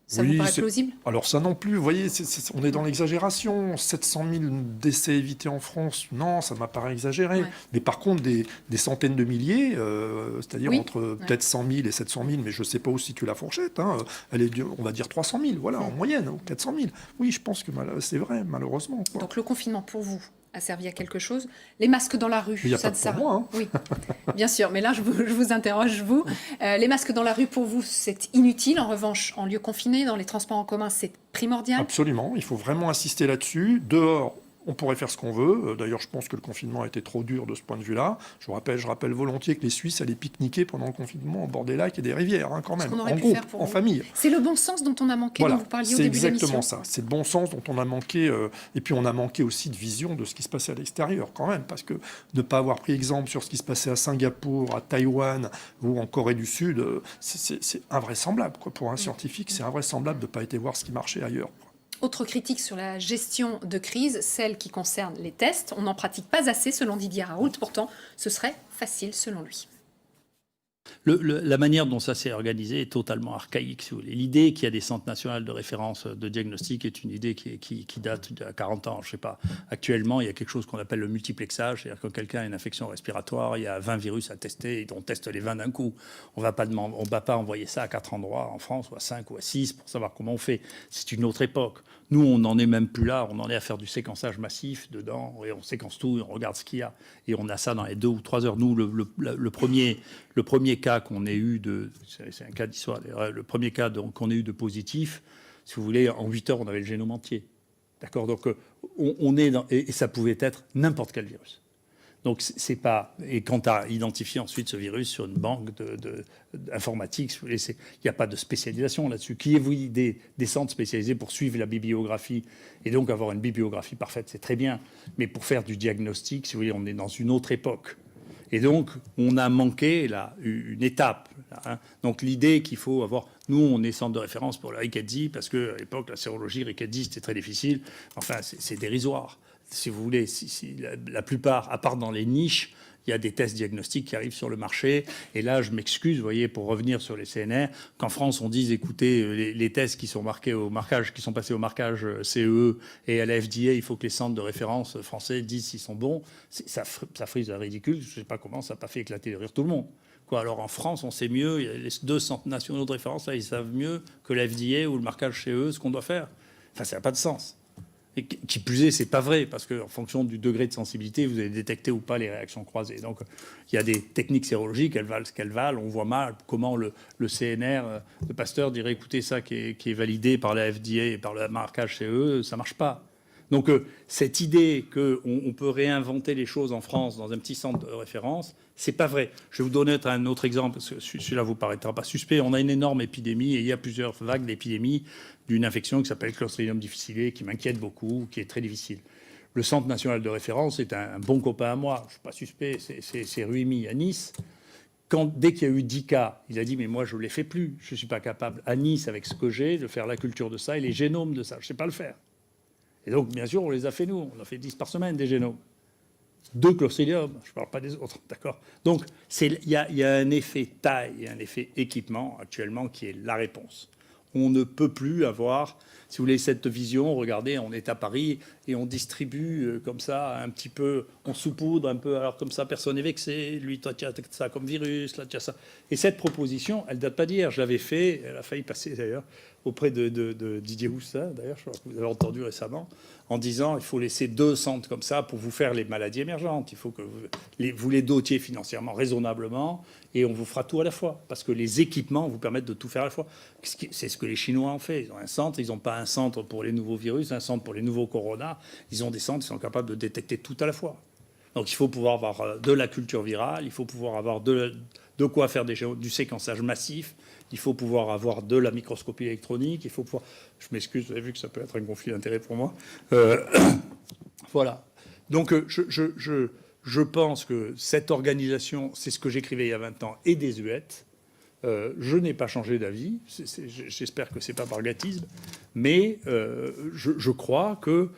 Speaker 1: Ça vous paraît plausible ?
Speaker 2: Alors ça non plus, vous voyez, on est dans l'exagération. 700 000 décès évités en France, non, ça m'apparaît exagéré. Ouais. Mais par contre, des centaines de milliers, c'est-à-dire entre peut-être 100 000 et 700 000, mais je ne sais pas où se situe la fourchette, elle est, on va dire 300 000, voilà, en moyenne, ou 400 000. Oui, je pense que c'est vrai, malheureusement.
Speaker 1: Donc le confinement, pour vous, a servi à quelque chose. Les masques dans la rue,
Speaker 2: Il n'y a
Speaker 1: ça
Speaker 2: pas
Speaker 1: ne
Speaker 2: de
Speaker 1: sert
Speaker 2: pour moi, hein.
Speaker 1: Oui, bien sûr, mais là je vous interroge, vous. Les masques dans la rue, pour vous, c'est inutile. En revanche, en lieu confiné, dans les transports en commun, c'est primordial.
Speaker 2: Absolument, il faut vraiment insister là-dessus. Dehors, on pourrait faire ce qu'on veut. D'ailleurs, je pense que le confinement a été trop dur de ce point de vue-là. Je rappelle volontiers que les Suisses allaient pique-niquer pendant le confinement au bord des lacs et des rivières, hein, quand même,
Speaker 1: Ce qu'on aurait
Speaker 2: en
Speaker 1: pu
Speaker 2: groupe,
Speaker 1: faire pour
Speaker 2: en
Speaker 1: vous.
Speaker 2: famille.
Speaker 1: C'est le bon sens dont on a manqué,
Speaker 2: Voilà,
Speaker 1: dont vous parliez au
Speaker 2: c'est
Speaker 1: début de l'émission.
Speaker 2: exactement ça. C'est le bon sens dont on a manqué. Et puis, on a manqué aussi de vision de ce qui se passait à l'extérieur, quand même. Parce que de ne pas avoir pris exemple sur ce qui se passait à Singapour, à Taïwan ou en Corée du Sud, c'est invraisemblable, quoi. Pour un scientifique, c'est invraisemblable de ne pas être voir ce qui marchait ailleurs, quoi.
Speaker 1: Autre critique sur la gestion de crise, celle qui concerne les tests. On n'en pratique pas assez, selon Didier Raoult. Pourtant, ce serait facile, selon lui.
Speaker 3: La manière dont ça s'est organisé est totalement archaïque, si vous voulez. L'idée qu'il y a des centres nationaux de référence de diagnostic est une idée qui date d'il y a 40 ans. Je ne sais pas. Actuellement, il y a quelque chose qu'on appelle le multiplexage. C'est-à-dire que quand quelqu'un a une infection respiratoire, il y a 20 virus à tester et on teste les 20 d'un coup. On ne va pas envoyer ça à 4 endroits en France, ou à 5 ou à 6 pour savoir comment on fait. C'est une autre époque. Nous, on n'en est même plus là. On en est à faire du séquençage massif dedans. Et on séquence tout, et on regarde ce qu'il y a. Et on a ça dans les 2 ou 3 heures. Nous, le premier cas qu'on ait eu c'est un cas d'histoire, le premier cas qu'on ait eu de positif, si vous voulez, en 8 heures, on avait le génome entier. D'accord ? Donc, on est dans, et ça pouvait être n'importe quel virus. Donc, c'est pas. Et quand tu as identifié ensuite ce virus sur une banque informatique, il n'y a pas de spécialisation là-dessus. Qui est vous des centres spécialisés pour suivre la bibliographie et donc avoir une bibliographie parfaite, c'est très bien. Mais pour faire du diagnostic, si vous voulez, on est dans une autre époque. Et donc, on a manqué là une étape. Là, hein. Donc, l'idée qu'il faut avoir... Nous, on est centre de référence pour le Rickettsia, parce qu'à l'époque, la sérologie Rickettsia, c'était très difficile. Enfin, c'est dérisoire. Si vous voulez, la plupart, à part dans les niches, il y a des tests diagnostiques qui arrivent sur le marché. Et là, je m'excuse, vous voyez, pour revenir sur les CNR, qu'en France, on dise, écoutez, les tests qui sont marqués au marquage, qui sont passés au marquage CE et à la FDA, il faut que les centres de référence français disent s'ils sont bons. Ça frise un ridicule. Je ne sais pas comment ça n'a pas fait éclater de rire tout le monde. Quoi, alors en France, on sait mieux, il y a les 2 centres nationaux de référence, là, ils savent mieux que la FDA ou le marquage CE ce qu'on doit faire. Enfin, ça n'a pas de sens. Et qui plus est, c'est pas vrai, parce qu'en fonction du degré de sensibilité, vous allez détecter ou pas les réactions croisées. Donc, il y a des techniques sérologiques, elles valent ce qu'elles valent. On voit mal comment le CNR de Pasteur dirait, écoutez, ça qui est validé par la FDA et par le marquage CE, ça marche pas. Donc, cette idée qu'on peut réinventer les choses en France dans un petit centre de référence, c'est pas vrai. Je vais vous donner un autre exemple, parce que celui-là vous paraîtra pas suspect. On a une énorme épidémie, et il y a plusieurs vagues d'épidémies d'une infection qui s'appelle Clostridium difficile, qui m'inquiète beaucoup, qui est très difficile. Le Centre national de référence est un bon copain à moi. Je suis pas suspect, c'est Ruimi à Nice. Dès qu'il y a eu 10 cas, il a dit « mais moi, je ne les fais plus. Je ne suis pas capable, à Nice, avec ce que j'ai, de faire la culture de ça et les génomes de ça. Je ne sais pas le faire. » Et donc, bien sûr, on les a fait, nous. On a fait 10 par semaine, des génomes. 2 Clostridium, je ne parle pas des autres, d'accord ? Donc, il y a un effet taille et un effet équipement, actuellement, qui est la réponse. On ne peut plus avoir, si vous voulez, cette vision. Regardez, on est à Paris et on distribue comme ça, un petit peu, on saupoudre un peu, alors comme ça, personne n'est vexé. Lui, toi, tu as ça comme virus, là, tu as ça. Et cette proposition, elle ne date pas d'hier. Je l'avais fait, elle a failli passer d'ailleurs, auprès de Didier Houssin, d'ailleurs, je crois que vous avez entendu récemment, en disant il faut laisser 2 centres comme ça pour vous faire les maladies émergentes. Il faut que vous les dotiez financièrement raisonnablement et on vous fera tout à la fois. Parce que les équipements vous permettent de tout faire à la fois. C'est ce que les Chinois ont fait. Ils ont un centre, ils n'ont pas un centre pour les nouveaux virus, un centre pour les nouveaux corona. Ils ont des centres qui sont capables de détecter tout à la fois. Donc il faut pouvoir avoir de la culture virale, il faut pouvoir avoir de quoi faire du séquençage massif, il faut pouvoir avoir de la microscopie électronique, il faut pouvoir... Je m'excuse, vous avez vu que ça peut être un conflit d'intérêts pour moi. Voilà. Donc je pense que cette organisation, c'est ce que j'écrivais il y a 20 ans, est désuète. Je n'ai pas changé d'avis. J'espère que ce n'est pas par gâtisme. Mais je crois que...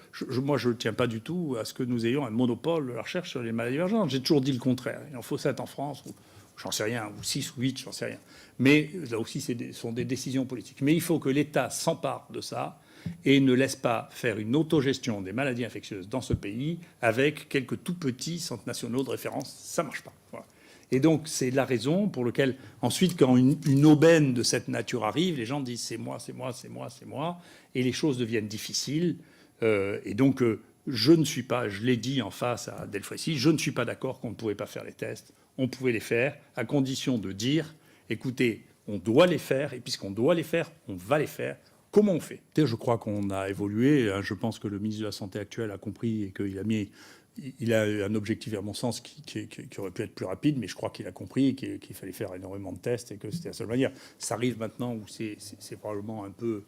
Speaker 3: moi, je ne tiens pas du tout à ce que nous ayons un monopole de la recherche sur les maladies émergentes. J'ai toujours dit le contraire. Il en faut 7 en France, ou j'en sais rien, ou 6 ou 8, j'en sais rien. Mais là aussi, ce sont des décisions politiques. Mais il faut que l'État s'empare de ça et ne laisse pas faire une autogestion des maladies infectieuses dans ce pays avec quelques tout petits centres nationaux de référence. Ça ne marche pas. Voilà. Et donc, c'est la raison pour laquelle, ensuite, quand une aubaine de cette nature arrive, les gens disent « c'est moi, c'est moi, c'est moi, c'est moi », et les choses deviennent difficiles. Et donc, je ne suis pas, je l'ai dit en face à Delfrécy, je ne suis pas d'accord qu'on ne pouvait pas faire les tests. On pouvait les faire à condition de dire, écoutez, on doit les faire, et puisqu'on doit les faire, on va les faire. Comment on fait? Je crois qu'on a évolué. Je pense que le ministre de la Santé actuel a compris et qu'il a un objectif, à mon sens, qui aurait pu être plus rapide, mais je crois qu'il a compris qu'il fallait faire énormément de tests et que c'était la seule manière. Ça arrive maintenant où c'est probablement un peu...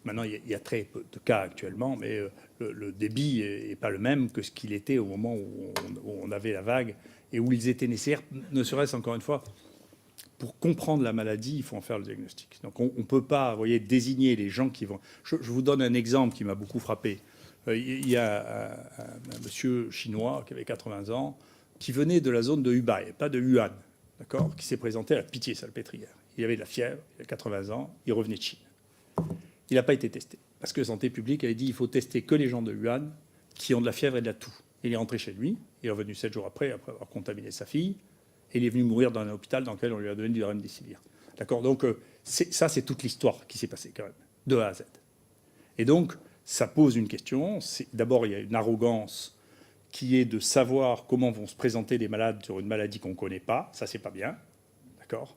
Speaker 3: maintenant, il y a très peu de cas actuellement, mais le débit n'est pas le même que ce qu'il était au moment où on avait la vague et où ils étaient nécessaires, ne serait-ce, encore une fois, pour comprendre la maladie, il faut en faire le diagnostic. Donc on ne peut pas, vous voyez, désigner les gens qui vont... Je vous donne un exemple qui m'a beaucoup frappé. Il y a un monsieur chinois qui avait 80 ans, qui venait de la zone de Hubei, pas de Wuhan, d'accord, qui s'est présenté à la Pitié-Salpêtrière. Il avait de la fièvre, il a 80 ans, il revenait de Chine. Il n'a pas été testé, parce que Santé publique avait dit qu'il faut tester que les gens de Wuhan qui ont de la fièvre et de la toux. Il est rentré chez lui, il est revenu 7 jours après avoir contaminé sa fille, et il est venu mourir dans un hôpital dans lequel on lui a donné du remdesivir. D'accord. Donc ça, c'est toute l'histoire qui s'est passée quand même, de A à Z. Et donc, ça pose une question. D'abord, il y a une arrogance qui est de savoir comment vont se présenter les malades sur une maladie qu'on ne connaît pas. Ça, c'est pas bien. D'accord.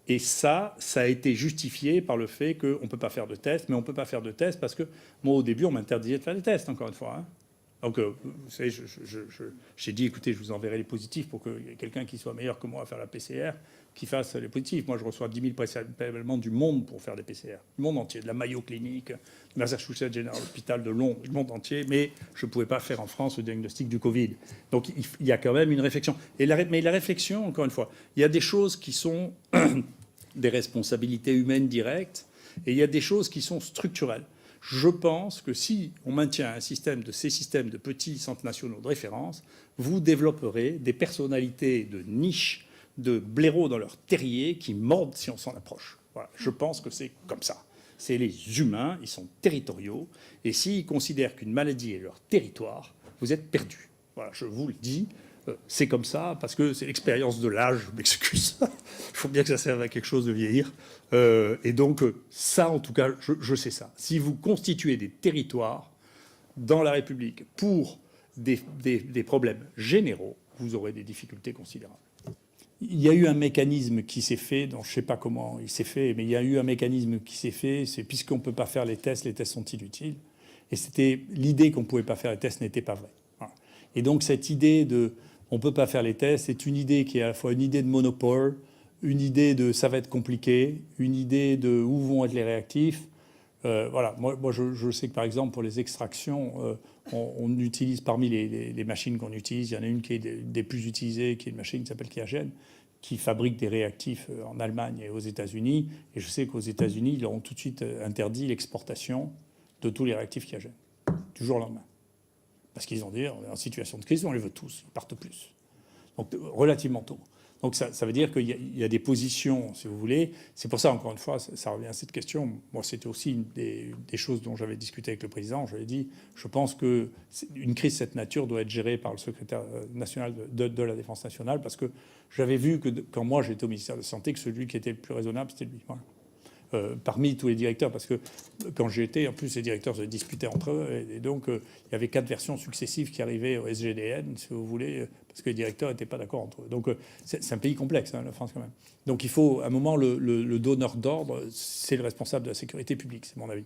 Speaker 3: Et ça a été justifié par le fait qu'on ne peut pas faire de tests. Mais on ne peut pas faire de tests parce que, moi, au début, on m'interdisait de faire des tests, encore une fois. Hein. Donc, vous savez, j'ai dit, écoutez, je vous enverrai les positifs pour qu'il y ait quelqu'un qui soit meilleur que moi à faire la PCR, qui fasse les positifs. Moi, je reçois 10 000 prélèvements du monde pour faire des PCR. Du monde entier, de la Mayo Clinic, de Massachusetts General Hospital de Londres, du monde entier. Mais je ne pouvais pas faire en France le diagnostic du Covid. Donc, il y a quand même une réflexion. Mais la réflexion, encore une fois, il y a des choses qui sont des responsabilités humaines directes et il y a des choses qui sont structurelles. Je pense que si on maintient ces systèmes de petits centres nationaux de référence, vous développerez des personnalités de niche, de blaireaux dans leur terrier qui mordent si on s'en approche. Voilà. Je pense que c'est comme ça. C'est les humains, ils sont territoriaux, et s'ils considèrent qu'une maladie est leur territoire, vous êtes perdus. Voilà, je vous le dis. C'est comme ça, parce que c'est l'expérience de l'âge, je m'excuse. Il faut bien que ça serve à quelque chose de vieillir. Et donc, ça, en tout cas, je sais ça. Si vous constituez des territoires dans la République pour des problèmes généraux, vous aurez des difficultés considérables. Il y a eu un mécanisme qui s'est fait, dont je ne sais pas comment il s'est fait, mais il y a eu un mécanisme qui s'est fait, c'est puisqu'on ne peut pas faire les tests sont inutiles. Et c'était l'idée qu'on ne pouvait pas faire les tests n'était pas vraie. Voilà. Et donc, cette idée de... on ne peut pas faire les tests, c'est une idée qui est à la fois une idée de monopole, une idée de ça va être compliqué, une idée de où vont être les réactifs. Voilà. Moi je sais que par exemple pour les extractions, on utilise parmi les machines qu'on utilise, il y en a une qui est des plus utilisées, qui est une machine qui s'appelle Qiagen, qui fabrique des réactifs en Allemagne et aux États-Unis. Et je sais qu'aux États-Unis, ils leur ont tout de suite interdit l'exportation de tous les réactifs Qiagen, du jour au lendemain. Parce qu'ils ont dit, on est en situation de crise, on les veut tous, ils partent plus. Donc, relativement tôt. Donc, ça veut dire qu'il y a des positions, si vous voulez. C'est pour ça, encore une fois, ça revient à cette question. Moi, c'était aussi une des choses dont j'avais discuté avec le président. Je lui ai dit, je pense qu'une crise de cette nature doit être gérée par le secrétaire national de la Défense nationale, parce que j'avais vu que quand moi, j'étais au ministère de la Santé, que celui qui était le plus raisonnable, c'était lui. Voilà. Parmi tous les directeurs, parce que quand j'y étais, en plus, les directeurs se disputaient entre eux, et donc il y avait 4 versions successives qui arrivaient au SGDN, si vous voulez, parce que les directeurs n'étaient pas d'accord entre eux. Donc c'est un pays complexe, hein, la France, quand même. Donc il faut, à un moment, le donneur d'ordre, c'est le responsable de la sécurité publique, c'est mon avis.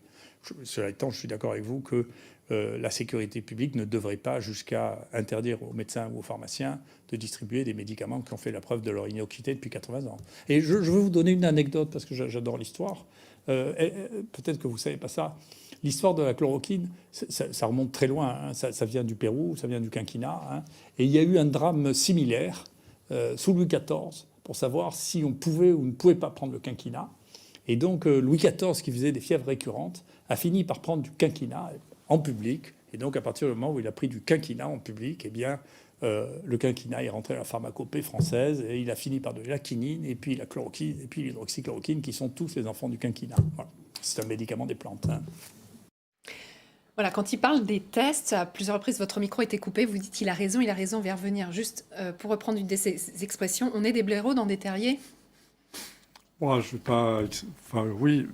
Speaker 3: Cela étant, je suis d'accord avec vous que la sécurité publique ne devrait pas jusqu'à interdire aux médecins ou aux pharmaciens de distribuer des médicaments qui ont fait la preuve de leur innocuité depuis 80 ans. Et je veux vous donner une anecdote, parce que j'adore l'histoire. Peut-être que vous ne savez pas ça. L'histoire de la chloroquine, ça remonte très loin. Hein. Ça vient du Pérou, ça vient du quinquennat. Hein. Et il y a eu un drame similaire sous Louis XIV pour savoir si on pouvait ou ne pouvait pas prendre le quinquennat. Et donc Louis XIV, qui faisait des fièvres récurrentes, a fini par prendre du quinquennat en public. Et donc, à partir du moment où il a pris du quinquennat en public, eh bien, le quinquennat est rentré à la pharmacopée française et il a fini par de la quinine, et puis la chloroquine, et puis l'hydroxychloroquine, qui sont tous les enfants du quinquennat. Voilà. C'est un médicament des plantes. Hein.
Speaker 1: Voilà, quand il parle des tests, à plusieurs reprises, votre micro était coupé, vous dites qu'il a raison, on va y revenir. Juste pour reprendre une de ces expressions, on est des blaireaux dans des terriers.
Speaker 2: Moi, je ne vais pas... Enfin, oui...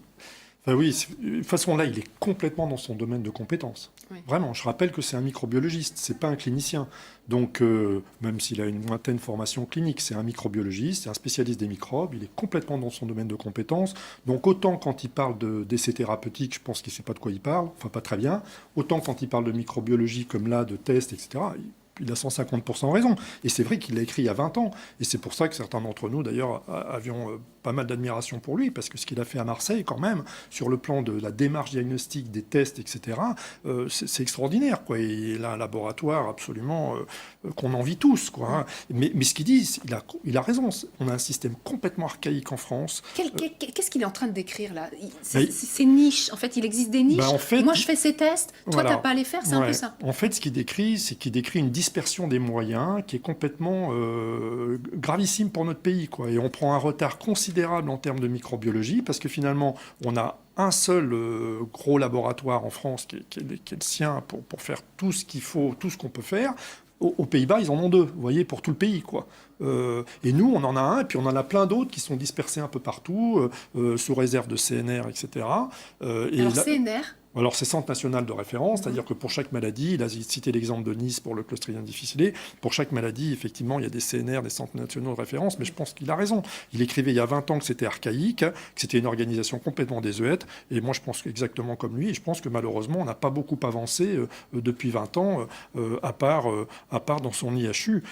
Speaker 2: Enfin, oui, de toute façon, là, il est complètement dans son domaine de compétence.
Speaker 1: Oui.
Speaker 2: Vraiment, je rappelle que c'est un microbiologiste, c'est pas un clinicien. Donc, même s'il a une lointaine formation clinique, c'est un microbiologiste, c'est un spécialiste des microbes, il est complètement dans son domaine de compétences. Donc, autant quand il parle d'essais thérapeutiques, je pense qu'il ne sait pas de quoi il parle, enfin pas très bien, autant quand il parle de microbiologie comme là, de tests, etc., il a 150% raison. Et c'est vrai qu'il l'a écrit il y a 20 ans. Et c'est pour ça que certains d'entre nous, d'ailleurs, avions pas mal d'admiration pour lui, parce que ce qu'il a fait à Marseille, quand même, sur le plan de la démarche diagnostique, des tests, etc., c'est extraordinaire, quoi. Et il a un laboratoire absolument qu'on envie tous, quoi. Hein. Mais ce qu'il dit, il a raison. On a un système complètement archaïque en France.
Speaker 1: Qu'est-ce qu'il est en train de décrire là? Ces niches, en fait, il existe des niches.
Speaker 2: En fait,
Speaker 1: moi, je fais ces tests, toi,
Speaker 2: voilà.
Speaker 1: tu n'as pas à les faire, c'est un peu ça.
Speaker 2: En fait, ce qu'il décrit, c'est qu'il décrit une dispersion des moyens qui est complètement gravissime pour notre pays, quoi. Et on prend un retard considérable en termes de microbiologie, parce que finalement, on a un seul gros laboratoire en France qui est le sien pour faire tout ce qu'il faut, tout ce qu'on peut faire. Aux Pays-Bas, ils en ont 2, vous voyez, pour tout le pays, quoi. Et nous, on en a un, et puis on en a plein d'autres qui sont dispersés un peu partout, sous réserve de CNR, etc.
Speaker 1: Alors, CNR ?
Speaker 2: Alors, c'est Centre national de référence, c'est-à-dire que pour chaque maladie, il a cité l'exemple de Nice pour le Clostridium difficile, pour chaque maladie, effectivement, il y a des CNR, des centres nationaux de référence, mais je pense qu'il a raison. Il écrivait il y a 20 ans que c'était archaïque, que c'était une organisation complètement désuète, et moi je pense exactement comme lui, et je pense que malheureusement, on n'a pas beaucoup avancé depuis 20 ans, à part dans son IHU.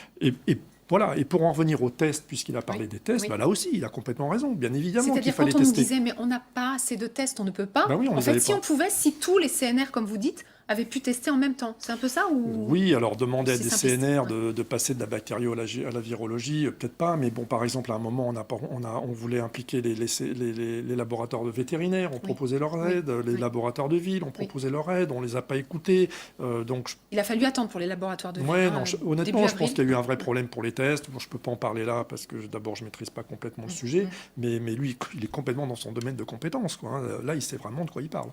Speaker 2: Voilà, et pour en revenir aux tests, puisqu'il a parlé des tests, là aussi, il a complètement raison, bien évidemment qu'il fallait tester.
Speaker 1: C'est-à-dire quand on nous disait, mais on n'a pas assez de tests, on ne peut pas.
Speaker 2: Oui,
Speaker 1: en fait, si on pouvait, si tous les CNR, comme vous dites, avaient pu tester en même temps. C'est un peu ça ou...
Speaker 2: Oui, alors demander à des CNR de passer de la bactériologie à la virologie, peut-être pas, mais bon, par exemple, à un moment, on voulait impliquer les laboratoires de vétérinaires, on proposait leur aide, les laboratoires de ville, on proposait leur aide, on les a pas écoutés.
Speaker 1: Il a fallu attendre pour les laboratoires de ville.
Speaker 2: Ouais, honnêtement, je pense qu'il y a eu un vrai problème pour les tests. Bon, je peux pas en parler là, parce que d'abord, je maîtrise pas complètement le sujet, mais lui, il est complètement dans son domaine de compétences, quoi, hein. Là, il sait vraiment de quoi il parle.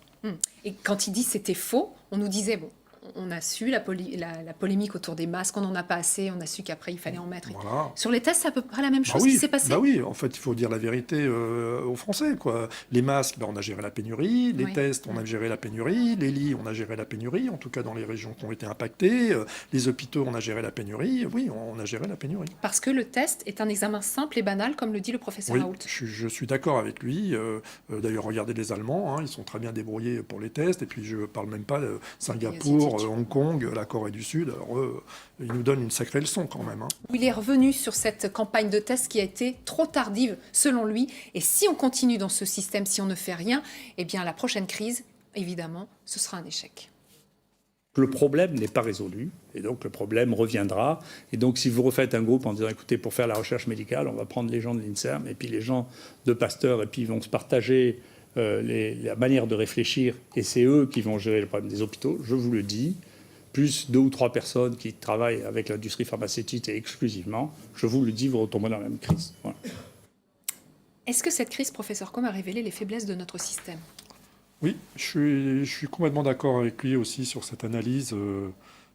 Speaker 1: Et quand il dit c'était faux, on nous disait, bon, on a su la polémique autour des masques, on n'en a pas assez, on a su qu'après il fallait en mettre.
Speaker 2: Voilà.
Speaker 1: Sur les tests, c'est à peu près la même chose qui s'est passée.
Speaker 2: Bah oui, en fait, il faut dire la vérité aux Français, quoi. Les masques, on a géré la pénurie, les tests, on a géré la pénurie, les lits, on a géré la pénurie, en tout cas dans les régions qui ont été impactées, les hôpitaux, on a géré la pénurie, oui, on a géré la pénurie.
Speaker 1: Parce que le test est un examen simple et banal, comme le dit le professeur Raoult.
Speaker 2: Je suis d'accord avec lui. D'ailleurs, regardez les Allemands, hein, ils sont très bien débrouillés pour les tests, et puis je ne parle même pas de Singapour, Hong Kong, la Corée du Sud. Alors eux, ils nous donnent une sacrée leçon quand même. Hein.
Speaker 1: Il est revenu sur cette campagne de tests qui a été trop tardive, selon lui. Et si on continue dans ce système, si on ne fait rien, eh bien la prochaine crise, évidemment, ce sera un échec.
Speaker 3: Le problème n'est pas résolu, et donc le problème reviendra. Et donc si vous refaites un groupe en disant, écoutez, pour faire la recherche médicale, on va prendre les gens de l'INSERM, et puis les gens de Pasteur, et puis ils vont se partager la manière de réfléchir, et c'est eux qui vont gérer le problème des hôpitaux, je vous le dis, plus 2 ou 3 personnes qui travaillent avec l'industrie pharmaceutique et exclusivement, je vous le dis, vous retomberez dans la même crise. Voilà.
Speaker 1: Est-ce que cette crise, professeur Combe, a révélé les faiblesses de notre système ?
Speaker 2: Oui, je suis complètement d'accord avec lui aussi sur cette analyse.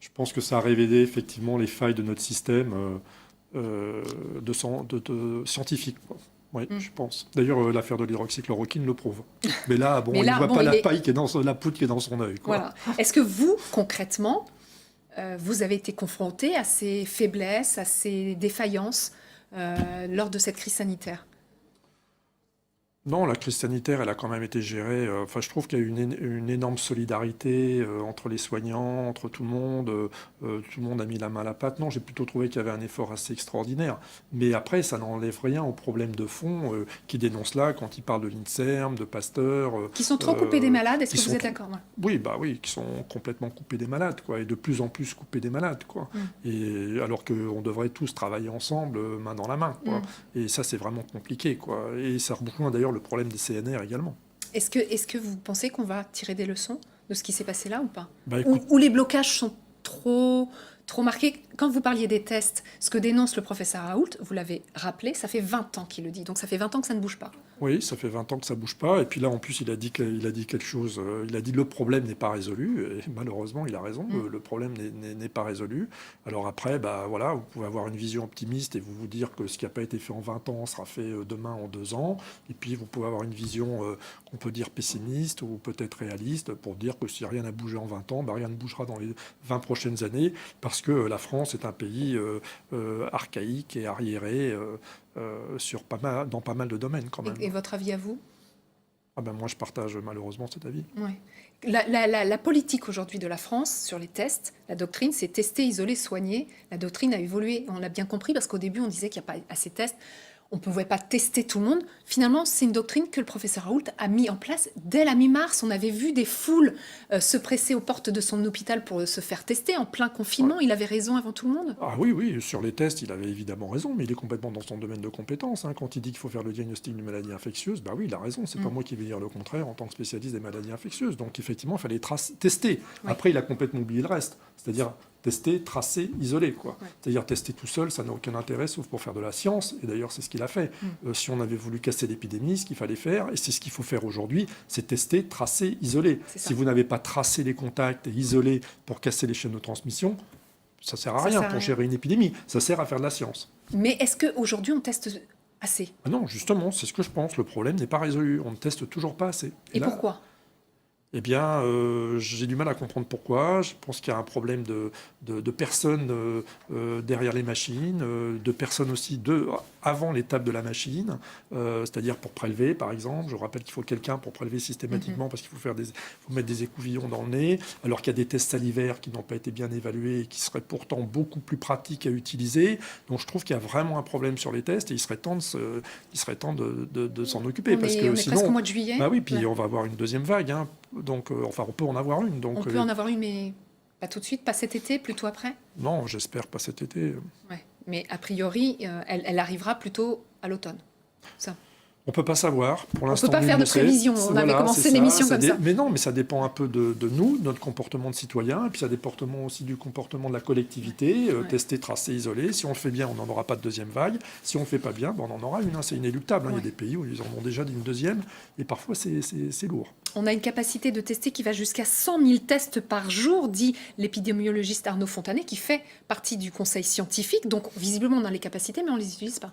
Speaker 2: Je pense que ça a révélé effectivement les failles de notre système scientifique. Oui, je pense. D'ailleurs, l'affaire de l'hydroxychloroquine le prouve. Mais là, il ne voit pas la poutre qui est dans son œil.
Speaker 1: Voilà. Est-ce que vous, concrètement, vous avez été confronté à ces faiblesses, à ces défaillances lors de cette crise sanitaire ?
Speaker 2: Non, la crise sanitaire, elle a quand même été gérée. Enfin, je trouve qu'il y a eu une énorme solidarité entre les soignants, entre tout le monde. Tout le monde a mis la main à la pâte. Non, j'ai plutôt trouvé qu'il y avait un effort assez extraordinaire. Mais après, ça n'enlève rien au problème de fond qui dénonce là quand il parle de l'INSERM, de Pasteur.
Speaker 1: Qui sont trop coupés des malades, est-ce que vous êtes d'accord ?
Speaker 2: Oui, qui sont complètement coupés des malades, quoi, et de plus en plus coupés des malades, quoi. Et alors qu'on devrait tous travailler ensemble, main dans la main, quoi. Et ça, c'est vraiment compliqué, quoi. Et ça rejoint d'ailleurs le problème des CNR également.
Speaker 1: Est-ce que vous pensez qu'on va tirer des leçons de ce qui s'est passé là ou pas ?
Speaker 2: Écoute,
Speaker 1: ou les blocages sont trop marqués ? Quand vous parliez des tests, ce que dénonce le professeur Raoult, vous l'avez rappelé, ça fait 20 ans qu'il le dit. Donc ça fait 20 ans que ça ne bouge pas.
Speaker 2: Oui, ça fait 20 ans que ça bouge pas. Et puis là, en plus, il a dit quelque chose. Il a dit le problème n'est pas résolu. Et malheureusement, il a raison. Le problème n'est pas résolu. Alors après, bah voilà, vous pouvez avoir une vision optimiste et vous dire que ce qui n'a pas été fait en 20 ans sera fait demain en 2 ans. Et puis vous pouvez avoir une vision qu'on peut dire pessimiste ou peut-être réaliste pour dire que si rien n'a bougé en 20 ans, bah rien ne bougera dans les 20 prochaines années parce que la France est un pays archaïque et arriéré. Dans pas mal de domaines quand même.
Speaker 1: Et votre avis à vous?
Speaker 2: Ah ben moi je partage malheureusement cet avis.
Speaker 1: Ouais. La politique aujourd'hui de la France sur les tests, la doctrine, c'est tester, isoler, soigner. La doctrine a évolué, on l'a bien compris, parce qu'au début on disait qu'il n'y a pas assez de tests, on ne pouvait pas tester tout le monde. Finalement, c'est une doctrine que le professeur Raoult a mis en place dès la mi-mars. On avait vu des foules se presser aux portes de son hôpital pour se faire tester en plein confinement. Ouais. Il avait raison avant tout le monde.
Speaker 2: Ah oui, sur les tests, il avait évidemment raison, mais il est complètement dans son domaine de compétence. Quand il dit qu'il faut faire le diagnostic d'une maladie infectieuse, bah oui, il a raison. C'est pas moi qui vais dire le contraire en tant que spécialiste des maladies infectieuses. Donc effectivement, il fallait tester. Ouais. Après, il a complètement oublié le reste. C'est-à-dire tester, tracer, isoler. Quoi. Ouais. C'est-à-dire tester tout seul, ça n'a aucun intérêt, sauf pour faire de la science. Et d'ailleurs, c'est ce qu'il a fait. Si on avait voulu casser l'épidémie, ce qu'il fallait faire, et c'est ce qu'il faut faire aujourd'hui, c'est tester, tracer, isoler. Si vous n'avez pas tracé les contacts et isolé pour casser les chaînes de transmission, ça ne sert à rien pour gérer une épidémie. Ça sert à faire de la science.
Speaker 1: Mais est-ce qu'aujourd'hui, on teste assez?
Speaker 2: Non, justement, c'est ce que je pense. Le problème n'est pas résolu. On ne teste toujours pas assez.
Speaker 1: Et là, pourquoi?
Speaker 2: Eh bien, j'ai du mal à comprendre pourquoi. Je pense qu'il y a un problème de personnes derrière les machines, de personnes aussi avant l'étape de la machine, c'est-à-dire pour prélever, par exemple. Je rappelle qu'il faut quelqu'un pour prélever systématiquement parce qu'il faut mettre des écouvillons dans le nez, alors qu'il y a des tests salivaires qui n'ont pas été bien évalués et qui seraient pourtant beaucoup plus pratiques à utiliser. Donc, je trouve qu'il y a vraiment un problème sur les tests et il serait temps de s'en occuper.
Speaker 1: Parce que sinon, presque au mois de juillet.
Speaker 2: Bah oui, puis on va avoir une deuxième vague. Donc, on peut en avoir une. Donc,
Speaker 1: on peut en avoir une, mais pas tout de suite, pas cet été, plutôt après?
Speaker 2: Non, j'espère pas cet été.
Speaker 1: Ouais. Mais a priori, elle arrivera plutôt à l'automne. Ça.
Speaker 2: On ne peut pas savoir. Pour l'instant,
Speaker 1: on ne peut pas faire de prévision. On avait commencé l'émission comme ça.
Speaker 2: Mais non, mais ça dépend un peu de nous, de notre comportement de citoyen, et puis ça dépend aussi du comportement de la collectivité. Tester, tracer, isoler. Si on le fait bien, on n'en aura pas de deuxième vague. Si on ne le fait pas bien, on en aura une. C'est inéluctable. Il y a des pays où ils en ont déjà une deuxième, et parfois c'est lourd.
Speaker 1: On a une capacité de tester qui va jusqu'à 100 000 tests par jour, dit l'épidémiologiste Arnaud Fontanet, qui fait partie du conseil scientifique. Donc, visiblement, on a les capacités, mais on ne les utilise pas.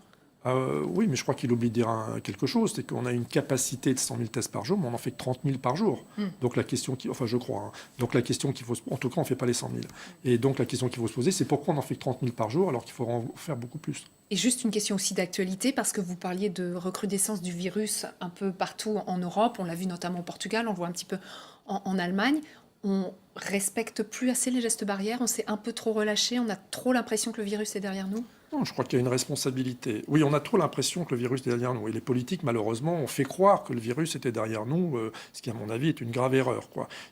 Speaker 2: Oui, mais je crois qu'il oublie de dire quelque chose, c'est qu'on a une capacité de 100 000 tests par jour, mais on en fait que 30 000 par jour. Donc la question je crois. Donc la question qu'il faut se... En tout cas, on ne fait pas les 100 000. Et donc la question qu'il faut se poser, c'est pourquoi on en fait que 30 000 par jour alors qu'il faudrait en faire beaucoup plus.
Speaker 1: Et juste une question aussi d'actualité, parce que vous parliez de recrudescence du virus un peu partout en Europe. On l'a vu notamment au Portugal, on le voit un petit peu en Allemagne. On respecte plus assez les gestes barrières, on s'est un peu trop relâché, on a trop l'impression que le virus est derrière nous.
Speaker 2: Non, je crois qu'il y a une responsabilité. Oui, on a trop l'impression que le virus est derrière nous. Et les politiques, malheureusement, ont fait croire que le virus était derrière nous, ce qui, à mon avis, est une grave erreur.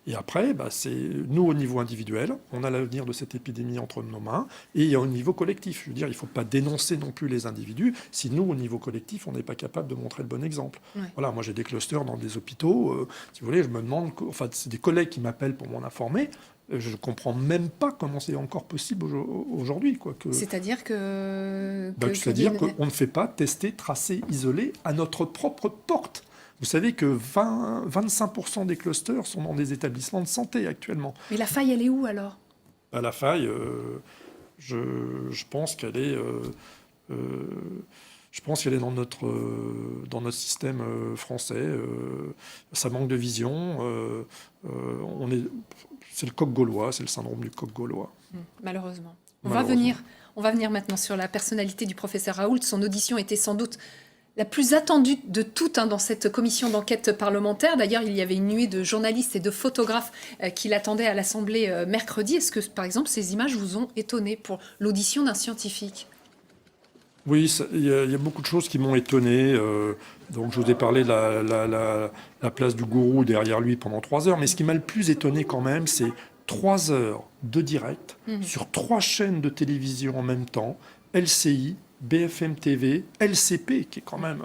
Speaker 2: Et après, c'est nous, au niveau individuel, on a l'avenir de cette épidémie entre nos mains, et il y a au niveau collectif. Je veux dire, il ne faut pas dénoncer non plus les individus si nous, au niveau collectif, on n'est pas capable de montrer le bon exemple. Ouais. Voilà, moi, j'ai des clusters dans des hôpitaux. Si vous voulez, je me demande... Enfin, c'est des collègues qui m'appellent pour m'en informer. Je ne comprends même pas comment c'est encore possible aujourd'hui.
Speaker 1: C'est-à-dire
Speaker 2: c'est-à-dire qu'on ne fait pas tester, tracer, isoler à notre propre porte. Vous savez que 25% des clusters sont dans des établissements de santé actuellement.
Speaker 1: Mais la faille, elle est où alors?
Speaker 2: La faille, je pense qu'elle est... Je pense qu'elle est dans notre système français. Ça manque de vision. C'est le coq gaulois, c'est le syndrome du coq gaulois.
Speaker 1: Malheureusement. On va venir maintenant sur la personnalité du professeur Raoult. Son audition était sans doute la plus attendue de toutes dans cette commission d'enquête parlementaire. D'ailleurs, il y avait une nuée de journalistes et de photographes qui l'attendaient à l'Assemblée mercredi. Est-ce que, par exemple, ces images vous ont étonné pour l'audition d'un scientifique ?
Speaker 2: Oui, il y a beaucoup de choses qui m'ont étonné. Donc, je vous ai parlé de la place du gourou derrière lui pendant 3 heures. Mais ce qui m'a le plus étonné quand même, c'est 3 heures de direct sur 3 chaînes de télévision en même temps. LCI, BFM TV, LCP, qui est quand même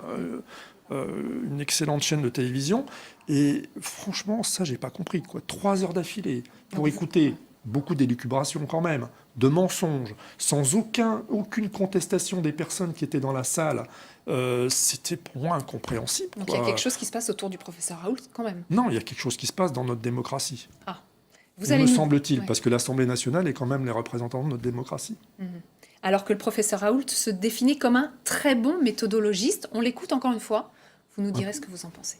Speaker 2: une excellente chaîne de télévision. Et franchement, ça, j'ai pas compris. 3 heures d'affilée pour écouter beaucoup d'élucubrations quand même, de mensonges, sans aucune contestation des personnes qui étaient dans la salle, c'était pour moi incompréhensible.
Speaker 1: Donc il y a quelque chose qui se passe autour du professeur Raoult quand même.
Speaker 2: Non, il y a quelque chose qui se passe dans notre démocratie.
Speaker 1: Ah.
Speaker 2: Me semble-t-il, parce que l'Assemblée nationale est quand même les représentants de notre démocratie.
Speaker 1: Alors que le professeur Raoult se définit comme un très bon méthodologiste. On l'écoute encore une fois. Vous nous direz ce que vous en pensez.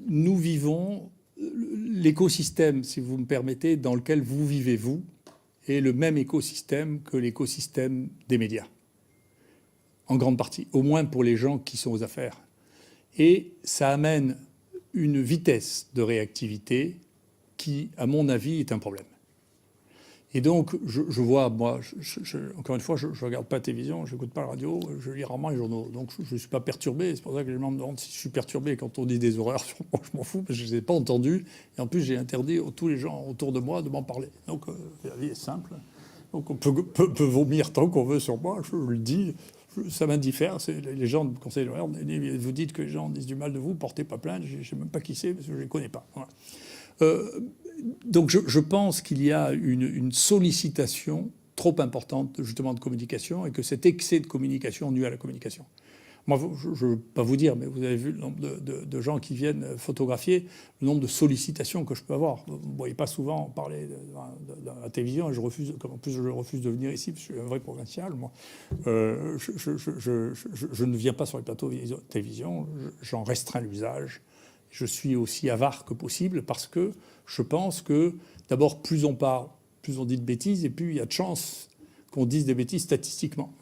Speaker 3: Nous vivons l'écosystème, si vous me permettez, dans lequel vous vivez, vous, est le même écosystème que l'écosystème des médias. En grande partie, au moins pour les gens qui sont aux affaires. Et ça amène une vitesse de réactivité qui, à mon avis, est un problème. Et donc, je vois, moi, encore une fois, je ne regarde pas la télévision, je n'écoute pas la radio, je lis rarement les journaux. Donc, je ne suis pas perturbé. C'est pour ça que les gens me demandent si je suis perturbé quand on dit des horreurs sur moi. Je m'en fous, parce que je ne les ai pas entendues. Et en plus, j'ai interdit à tous les gens autour de moi de m'en parler. Donc, la vie est simple. Donc, on peut vomir tant qu'on veut sur moi, je le dis. Ça m'indiffère. Les gens du Conseil de l'ordre, vous dites que les gens disent du mal de vous, portez pas plainte. Je ne sais même pas qui c'est, parce que je ne les connais pas. Voilà. Donc je pense qu'il y a une sollicitation trop importante justement de communication et que cet excès de communication nuit à la communication. Moi, je ne veux pas vous dire, mais vous avez vu le nombre de gens qui viennent photographier, le nombre de sollicitations que je peux avoir. Vous ne voyez pas souvent parler dans la télévision, et en plus je refuse de venir ici, parce que je suis un vrai provincial, moi. Je ne viens pas sur les plateaux de télévision, j'en restreins l'usage. Je suis aussi avare que possible parce que je pense que, d'abord, plus on parle, plus on dit de bêtises, et plus il y a de chances qu'on dise des bêtises statistiquement.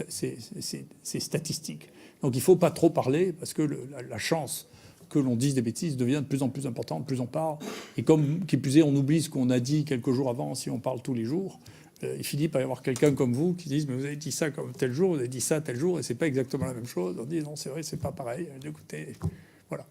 Speaker 3: C'est statistique. Donc il ne faut pas trop parler parce que la chance que l'on dise des bêtises devient de plus en plus importante, plus on parle. Et comme, qui plus est, on oublie ce qu'on a dit quelques jours avant si on parle tous les jours. Il finit par y avoir quelqu'un comme vous qui dise « mais vous avez dit ça comme tel jour, vous avez dit ça tel jour, et c'est pas exactement la même chose ». On dit « non, c'est vrai, c'est pas pareil, écoutez, voilà ».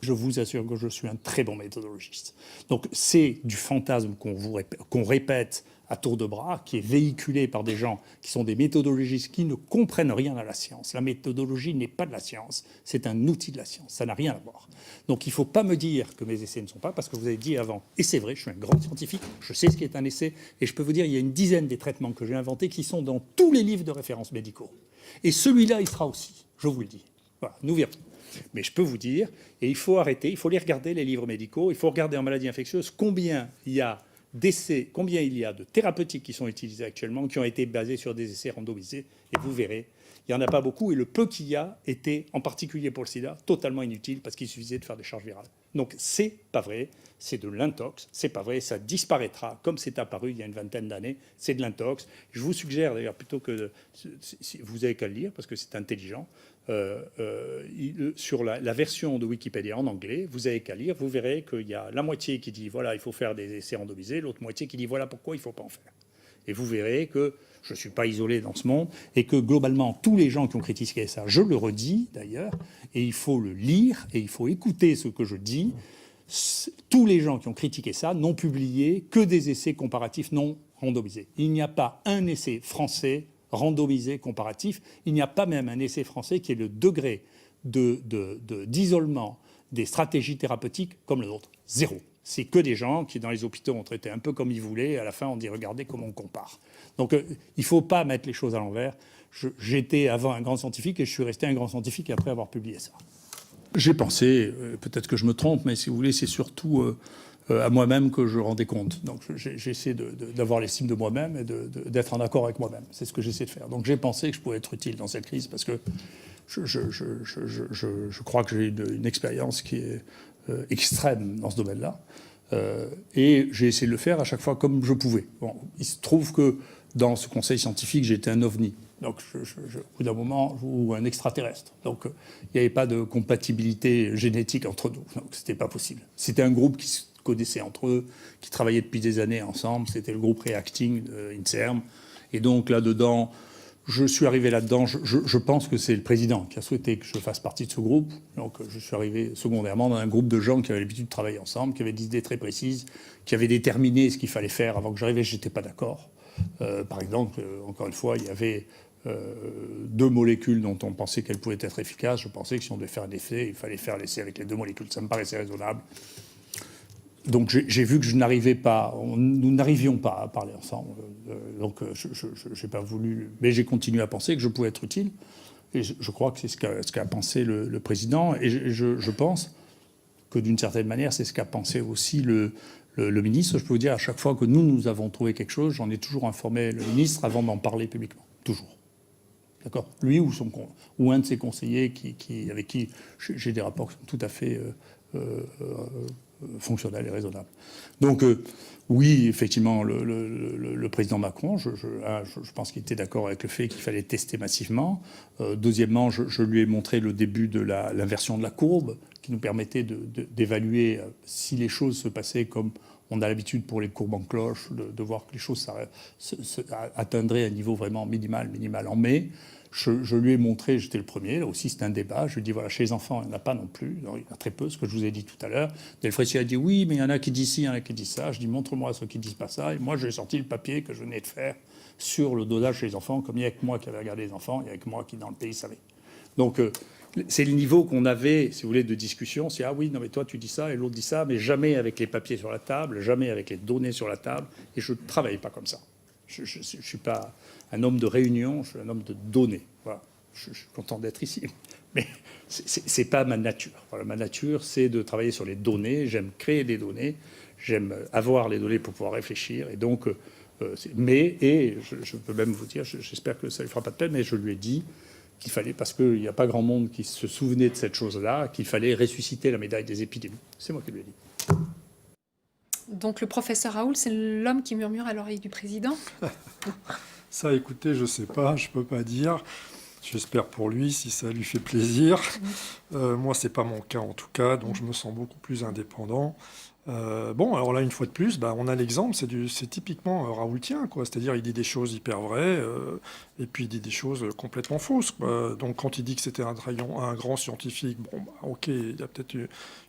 Speaker 3: Je vous assure que je suis un très bon méthodologiste. Donc c'est du fantasme qu'on répète à tour de bras, qui est véhiculé par des gens qui sont des méthodologistes qui ne comprennent rien à la science. La méthodologie n'est pas de la science, c'est un outil de la science, ça n'a rien à voir. Donc il ne faut pas me dire que mes essais ne sont pas, parce que vous avez dit avant, et c'est vrai, je suis un grand scientifique, je sais ce qu'est un essai, et je peux vous dire, il y a une dizaine des traitements que j'ai inventés qui sont dans tous les livres de référence médicaux. Et celui-là, il sera aussi, je vous le dis. Voilà, nous verrons. Mais je peux vous dire, et il faut arrêter, il faut les regarder, les livres médicaux, il faut regarder en maladies infectieuses combien il y a d'essais, combien il y a de thérapeutiques qui sont utilisées actuellement, qui ont été basés sur des essais randomisés, et vous verrez, il n'y en a pas beaucoup, et le peu qu'il y a était, en particulier pour le sida, totalement inutile, parce qu'il suffisait de faire des charges virales. Donc c'est pas vrai, c'est de l'intox, c'est pas vrai, ça disparaîtra, comme c'est apparu il y a une vingtaine d'années, c'est de l'intox. Je vous suggère d'ailleurs, plutôt que, si vous avez qu'à le lire, parce que c'est intelligent, sur la version de Wikipédia en anglais, vous avez qu'à lire, vous verrez qu'il y a la moitié qui dit voilà, il faut faire des essais randomisés, l'autre moitié qui dit voilà pourquoi il ne faut pas en faire. Et vous verrez que je ne suis pas isolé dans ce monde et que globalement, tous les gens qui ont critiqué ça, je le redis d'ailleurs, et il faut le lire et il faut écouter ce que je dis, tous les gens qui ont critiqué ça n'ont publié que des essais comparatifs non randomisés. Il n'y a pas un essai français randomisé comparatif. Il n'y a pas même un essai français qui ait le degré d'isolement des stratégies thérapeutiques comme le nôtre. Zéro. C'est que des gens qui, dans les hôpitaux, ont traité un peu comme ils voulaient. Et à la fin, on dit, regardez comment on compare. Donc, il ne faut pas mettre les choses à l'envers. J'étais avant un grand scientifique et je suis resté un grand scientifique après avoir publié ça. J'ai pensé, peut-être que je me trompe, mais si vous voulez, c'est surtout à moi-même que je rendais compte. Donc j'essaie d'avoir l'estime de moi-même et d'être en accord avec moi-même. C'est ce que j'essaie de faire. Donc j'ai pensé que je pouvais être utile dans cette crise parce que je crois que j'ai une expérience qui est extrême dans ce domaine-là. Et j'ai essayé de le faire à chaque fois comme je pouvais. Bon, il se trouve que dans ce conseil scientifique, j'étais un ovni. Donc, au bout d'un moment, ou un extraterrestre. Donc, il n'y avait pas de compatibilité génétique entre nous. Donc, c'était pas possible. C'était un groupe qui se connaissait entre eux, qui travaillait depuis des années ensemble. C'était le groupe Reacting de INSERM. Et donc, là-dedans, je suis arrivé là-dedans. Je pense que c'est le président qui a souhaité que je fasse partie de ce groupe. Donc, je suis arrivé secondairement dans un groupe de gens qui avaient l'habitude de travailler ensemble, qui avaient des idées très précises, qui avaient déterminé ce qu'il fallait faire. Avant que j'arrive, je n'étais pas d'accord. Par exemple, encore une fois, il y avait 2 molécules dont on pensait qu'elles pouvaient être efficaces. Je pensais que si on devait faire un essai, il fallait faire l'essai avec les 2 molécules. Ça me paraissait raisonnable. Donc j'ai vu que nous n'arrivions pas à parler ensemble. Donc je n'ai pas voulu, mais j'ai continué à penser que je pouvais être utile. Et je crois que c'est ce qu'a pensé le président. Et je pense que d'une certaine manière, c'est ce qu'a pensé aussi le ministre. Je peux vous dire, à chaque fois que nous avons trouvé quelque chose, j'en ai toujours informé le ministre avant d'en parler publiquement. Toujours. D'accord ? Lui ou un de ses conseillers avec qui j'ai des rapports qui sont tout à fait fonctionnel et raisonnable. Donc oui, effectivement, le président Macron, je pense qu'il était d'accord avec le fait qu'il fallait tester massivement. Deuxièmement, je lui ai montré le début de l'inversion de la courbe qui nous permettait d'évaluer si les choses se passaient comme on a l'habitude pour les courbes en cloche, de voir que les choses atteindraient un niveau vraiment minimal en mai. Je lui ai montré, j'étais le premier, là aussi c'est un débat, je lui ai dit voilà, chez les enfants il n'y en a pas non plus, il y en a très peu, ce que je vous ai dit tout à l'heure. Delfrécy a dit oui, mais il y en a qui disent ci, il y en a qui disent ça. Je dis montre-moi ceux qui disent pas ça, et moi j'ai sorti le papier que je venais de faire sur le dosage chez les enfants, comme il n'y a que moi qui avais regardé les enfants, il n'y a que moi qui dans le pays savait. Donc c'est le niveau qu'on avait, si vous voulez, de discussion, c'est ah oui, non mais toi tu dis ça et l'autre dit ça, mais jamais avec les papiers sur la table, jamais avec les données sur la table, et je ne travaille pas comme ça. Je ne suis pas un homme de réunion, je suis un homme de données. Voilà. Je suis content d'être ici. Mais ce n'est pas ma nature. Voilà, ma nature, c'est de travailler sur les données. J'aime créer des données. J'aime avoir les données pour pouvoir réfléchir. Et donc, je peux même vous dire, j'espère que ça ne lui fera pas de peine, mais je lui ai dit qu'il fallait, parce qu'il n'y a pas grand monde qui se souvenait de cette chose-là, qu'il fallait ressusciter la médaille des épidémies. C'est moi qui lui ai dit.
Speaker 1: Donc le professeur Raoult, c'est l'homme qui murmure à l'oreille du président ?
Speaker 2: Ça, écoutez, je ne sais pas, je ne peux pas dire. J'espère pour lui, si ça lui fait plaisir. Moi, ce n'est pas mon cas en tout cas, donc je me sens beaucoup plus indépendant. Bon, alors là, une fois de plus, on a l'exemple, c'est typiquement raoultien, quoi. C'est-à-dire, il dit des choses hyper vraies, et puis il dit des choses complètement fausses, quoi. Donc, quand il dit que c'était un grand scientifique, bon, ok, il y a peut-être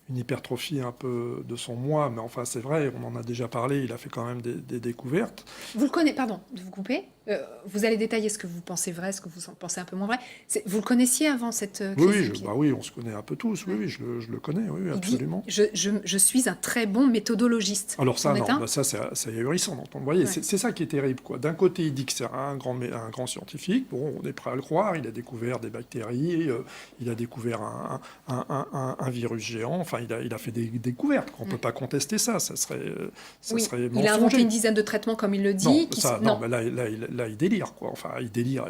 Speaker 2: une hypertrophie un peu de son moi, mais enfin, c'est vrai, on en a déjà parlé, il a fait quand même des découvertes.
Speaker 1: Vous le connaissez, pardon de vous couper, vous allez détailler ce que vous pensez vrai, ce que vous pensez un peu moins vrai. Vous le connaissiez avant cette crise ?
Speaker 2: Oui, on se connaît un peu tous, oui, je le connais, oui, absolument.
Speaker 1: Il dit, je suis un très bon méthodologiste.
Speaker 2: Alors ça, non, ça c'est ahurissant. Vous voyez,
Speaker 1: ouais.
Speaker 2: c'est ça qui est terrible, quoi. D'un côté, il dit que c'est un grand scientifique, bon, on est prêt à le croire, il a découvert des bactéries, il a découvert un virus géant, enfin, il a fait des découvertes, on ne peut pas contester ça, ça serait mensonger.
Speaker 1: Il a inventé une dizaine de traitements, comme il le dit.
Speaker 2: Mais là, il délire, quoi. Enfin, il délire,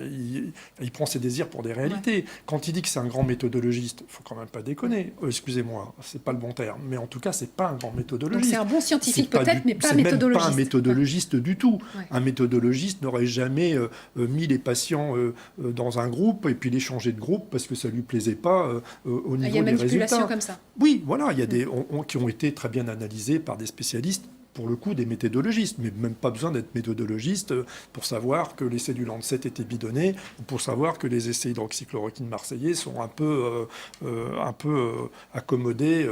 Speaker 2: il prend ses désirs pour des réalités. Ouais. Quand il dit que c'est un grand méthodologiste, il ne faut quand même pas déconner. Excusez-moi, c'est pas le bon terme, mais en tout cas, c'est pas un grand méthodologiste.
Speaker 1: Donc c'est un bon scientifique peut-être, mais pas méthodologiste.
Speaker 2: C'est même pas un méthodologiste du tout. Ouais. Un méthodologiste n'aurait jamais mis les patients dans un groupe et puis les changer de groupe parce que ça lui plaisait pas au niveau des résultats. Il y a manipulation
Speaker 1: comme ça.
Speaker 2: Oui, voilà, il y a des qui ont été très bien analysés par des spécialistes. Pour le coup, des méthodologistes, mais même pas besoin d'être méthodologiste pour savoir que les cellules Lancet étaient bidonnées, ou pour savoir que les essais hydroxychloroquine marseillais sont un peu accommodés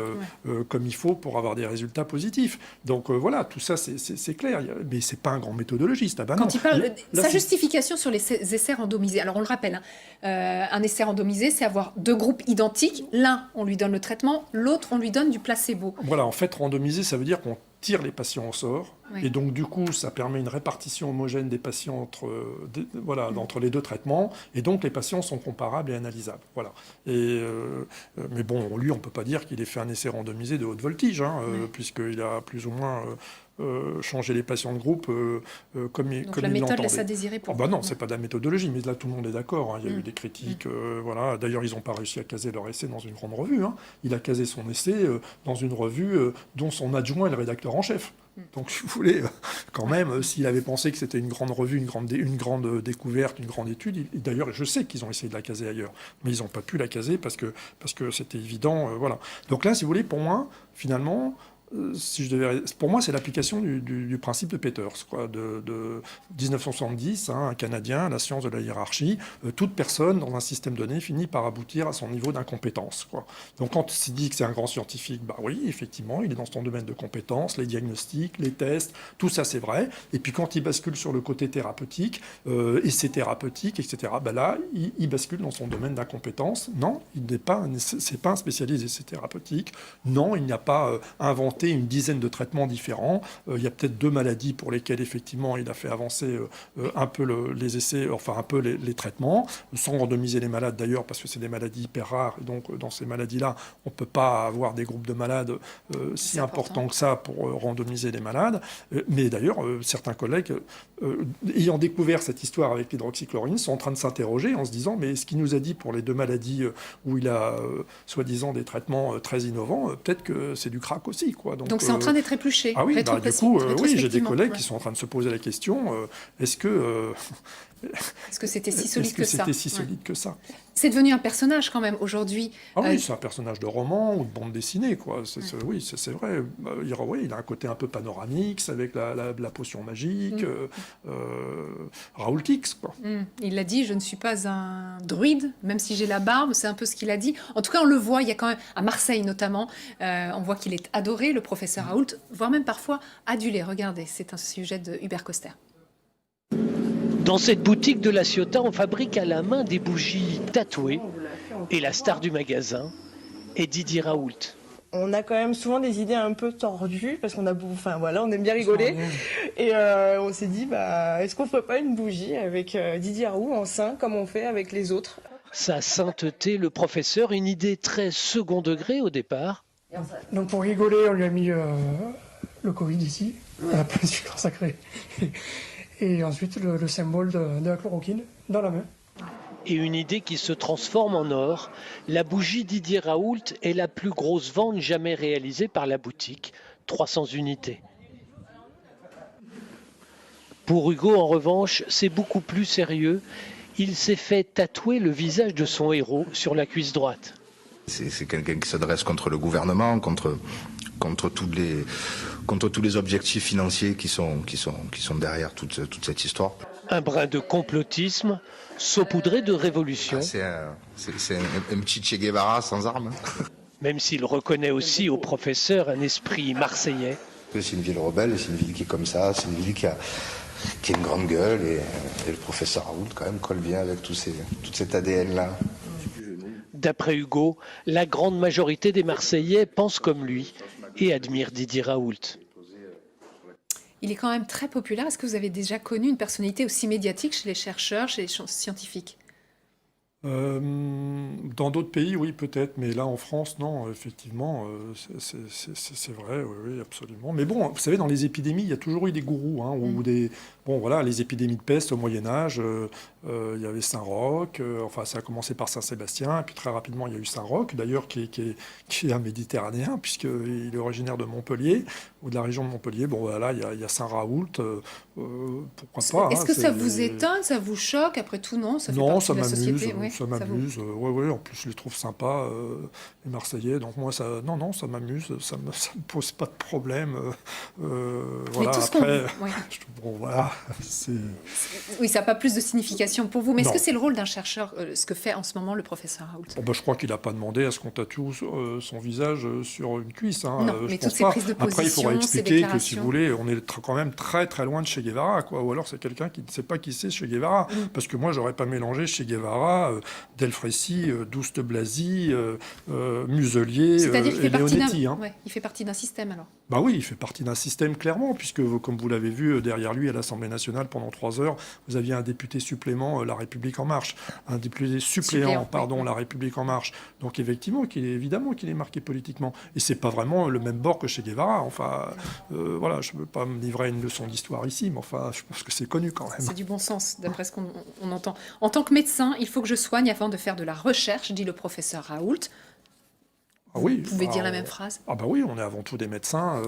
Speaker 2: comme il faut pour avoir des résultats positifs. Donc voilà, tout ça, c'est clair. Mais c'est pas un grand méthodologiste. Ah ben
Speaker 1: Quand
Speaker 2: non.
Speaker 1: il parle, sa justification sur les essais randomisés, alors on le rappelle, un essai randomisé, c'est avoir deux groupes identiques. L'un, on lui donne le traitement, l'autre, on lui donne du placebo.
Speaker 2: Voilà, en fait, randomisé, ça veut dire qu'on tire les patients au sort, et donc du coup ça permet une répartition homogène des patients entre les deux traitements, et donc les patients sont comparables et analysables. Voilà. Mais bon, lui, on ne peut pas dire qu'il ait fait un essai randomisé de haute voltige, puisqu'il a plus ou moins changer les patients de groupe comme il l'entendait.
Speaker 1: Donc la méthode laisse à désirer pour
Speaker 2: non, c'est pas de la méthodologie, mais là tout le monde est d'accord. Il y a eu des critiques. Voilà. D'ailleurs, ils n'ont pas réussi à caser leur essai dans une grande revue. Il a casé son essai dans une revue dont son adjoint est le rédacteur en chef. Donc, si vous voulez, quand même, s'il avait pensé que c'était une grande revue, une grande découverte, une grande étude, d'ailleurs, je sais qu'ils ont essayé de la caser ailleurs, mais ils n'ont pas pu la caser parce que c'était évident. Voilà. Donc là, si vous voulez, pour moi, finalement, pour moi, c'est l'application du principe de Peters, quoi, de 1970, un Canadien, la science de la hiérarchie. Toute personne dans un système donné finit par aboutir à son niveau d'incompétence, quoi. Donc, quand il dit que c'est un grand scientifique, oui, effectivement, il est dans son domaine de compétences, les diagnostics, les tests, tout ça, c'est vrai. Et puis, quand il bascule sur le côté thérapeutique, essai thérapeutique, etc., là, il bascule dans son domaine d'incompétence. Non, c'est pas un spécialiste d'essai thérapeutique. Non, il n'a pas inventé tenter une dizaine de traitements différents. Il y a peut-être 2 maladies pour lesquelles, effectivement, il a fait avancer un peu les essais, enfin un peu les traitements, sans randomiser les malades d'ailleurs, parce que c'est des maladies hyper rares. Et donc, dans ces maladies-là, on ne peut pas avoir des groupes de malades si importants que ça pour randomiser les malades. Mais d'ailleurs, certains collègues, ayant découvert cette histoire avec l'hydroxychloroquine, sont en train de s'interroger en se disant, mais ce qu'il nous a dit pour les 2 maladies où il a soi-disant des traitements très innovants, peut-être que c'est du crack aussi, quoi.
Speaker 1: Donc c'est en train d'être épluché.
Speaker 2: Ah oui, du coup, oui, j'ai des collègues qui sont en train de se poser la question, est-ce que
Speaker 1: c'était si solide que ça?
Speaker 2: Que ça?
Speaker 1: C'est devenu un personnage quand même aujourd'hui.
Speaker 2: Ah oui, c'est un personnage de roman ou de bande dessinée, quoi. Oui, c'est vrai. Il a un côté un peu panoramix avec la potion magique, Raoult X, quoi.
Speaker 1: Il l'a dit, je ne suis pas un druide, même si j'ai la barbe, c'est un peu ce qu'il a dit. En tout cas, on le voit, il y a quand même, à Marseille notamment, on voit qu'il est adoré, le professeur Raoult, voire même parfois adulé. Regardez, c'est un sujet de Hubert Coster.
Speaker 5: Dans cette boutique de La Ciotat, on fabrique à la main des bougies tatouées. Et la star du magasin est Didier Raoult.
Speaker 6: On a quand même souvent des idées un peu tordues, parce qu'on on aime bien rigoler. Et on s'est dit, est-ce qu'on ferait pas une bougie avec Didier Raoult en saint, comme on fait avec les autres?
Speaker 5: Sa sainteté, le professeur, une idée très second degré au départ.
Speaker 7: Donc pour rigoler, on lui a mis le Covid ici, à la place du corps sacré. Et ensuite le symbole de la chloroquine dans la main.
Speaker 5: Et une idée qui se transforme en or. La bougie Didier Raoult est la plus grosse vente jamais réalisée par la boutique, 300 unités. Pour Hugo, en revanche, c'est beaucoup plus sérieux. Il s'est fait tatouer le visage de son héros sur la cuisse droite.
Speaker 8: C'est quelqu'un qui s'adresse contre le gouvernement, contre tous les objectifs financiers qui sont derrière toute cette histoire.
Speaker 5: Un brin de complotisme, saupoudré de révolution.
Speaker 8: C'est un petit Che Guevara sans armes.
Speaker 5: Même s'il reconnaît aussi au professeur un esprit marseillais.
Speaker 8: C'est une ville rebelle, c'est une ville qui est comme ça, c'est une ville qui a une grande gueule et le professeur Raoult quand même colle bien avec tout cet ADN-là.
Speaker 5: D'après Hugo, la grande majorité des Marseillais pensent comme lui et admirent Didier Raoult.
Speaker 1: Il est quand même très populaire. Est-ce que vous avez déjà connu une personnalité aussi médiatique chez les chercheurs, chez les scientifiques ?
Speaker 2: Dans d'autres pays, oui, peut-être, mais là, en France, non, effectivement, c'est vrai, oui, absolument. Mais bon, vous savez, dans les épidémies, il y a toujours eu des gourous, hein, ou des... Bon, voilà, les épidémies de peste au Moyen-Âge, il y avait Saint-Roch, enfin, ça a commencé par Saint-Sébastien, et puis très rapidement, il y a eu Saint-Roch, d'ailleurs, qui est un Méditerranéen, puisqu'il est originaire de Montpellier, ou de la région de Montpellier. Bon, voilà, il y a Saint-Raoult, pourquoi pas.
Speaker 1: Est-ce que ça vous étonne, ça vous choque? Après tout, non, ça fait partie de la société.
Speaker 2: Ça m'amuse. Ouais, en plus, je les trouve sympas, les Marseillais. Donc moi, ça m'amuse. Ça me pose pas de problème. Voilà. Après, bon, voilà.
Speaker 1: Oui, ça n'a pas plus de signification pour vous. Mais est-ce que c'est le rôle d'un chercheur, ce que fait en ce moment le professeur Raoult?
Speaker 2: Je crois qu'il n'a pas demandé à ce qu'on tatoue son visage sur une cuisse. Hein.
Speaker 1: Non, mais toutes ces prises de position,
Speaker 2: après, il faudra expliquer que, si vous
Speaker 1: voulez,
Speaker 2: on est quand même très très loin de Che Guevara, quoi. Ou alors c'est quelqu'un qui ne sait pas qui c'est Che Guevara. Parce que moi, j'aurais pas mélangé Che Guevara, Delfrécy, Douste Blazy, Muselier et Leonetti.
Speaker 1: Il fait partie d'un système, alors.
Speaker 2: Bah oui, il fait partie d'un système, clairement, puisque, comme vous l'avez vu, derrière lui, à l'Assemblée nationale, pendant 3 heures, vous aviez un député supplément, La République En Marche. Un député suppléant, La République En Marche. Donc, évidemment qu'il est marqué politiquement. Et c'est pas vraiment le même bord que Che Guevara. Enfin, voilà, je ne veux pas me livrer à une leçon d'histoire ici, mais enfin, je pense que c'est connu quand même.
Speaker 1: C'est du bon sens, d'après ce qu'on entend. En tant que médecin, il faut que je soigne afin de faire de la recherche, dit le professeur Raoult.
Speaker 2: Ah oui,
Speaker 1: vous pouvez dire la même phrase?
Speaker 2: Ah bah oui, on est avant tout des médecins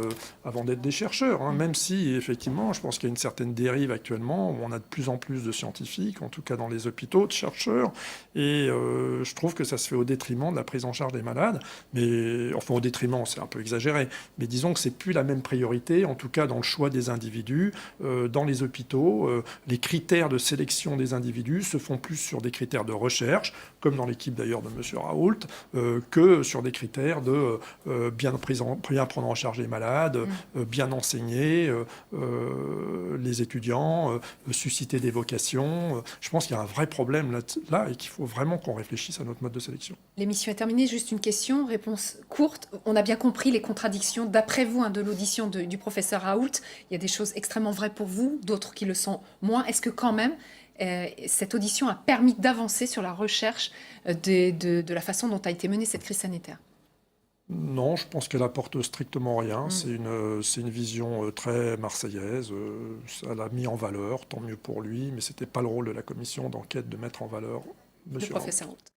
Speaker 2: avant d'être des chercheurs, hein, même si effectivement je pense qu'il y a une certaine dérive actuellement où on a de plus en plus de scientifiques, en tout cas dans les hôpitaux, de chercheurs, et je trouve que ça se fait au détriment de la prise en charge des malades, mais enfin au détriment, c'est un peu exagéré, mais disons que c'est plus la même priorité, en tout cas dans le choix des individus, dans les hôpitaux, les critères de sélection des individus se font plus sur des critères de recherche, comme dans l'équipe d'ailleurs de M. Raoult, que sur des critères faire de bien prendre en charge les malades, bien enseigner les étudiants, susciter des vocations. Je pense qu'il y a un vrai problème là et qu'il faut vraiment qu'on réfléchisse à notre mode de sélection.
Speaker 1: L'émission est terminée. Juste une question, réponse courte. On a bien compris les contradictions, d'après vous, de l'audition du professeur Raoult. Il y a des choses extrêmement vraies pour vous, d'autres qui le sont moins. Est-ce que quand même, cette audition a permis d'avancer sur la recherche de la façon dont a été menée cette crise sanitaire?
Speaker 2: Non, je pense qu'elle apporte strictement rien. C'est une vision très marseillaise. Ça l'a mis en valeur, tant mieux pour lui, mais ce n'était pas le rôle de la commission d'enquête de mettre en valeur
Speaker 1: Le professeur Raoult.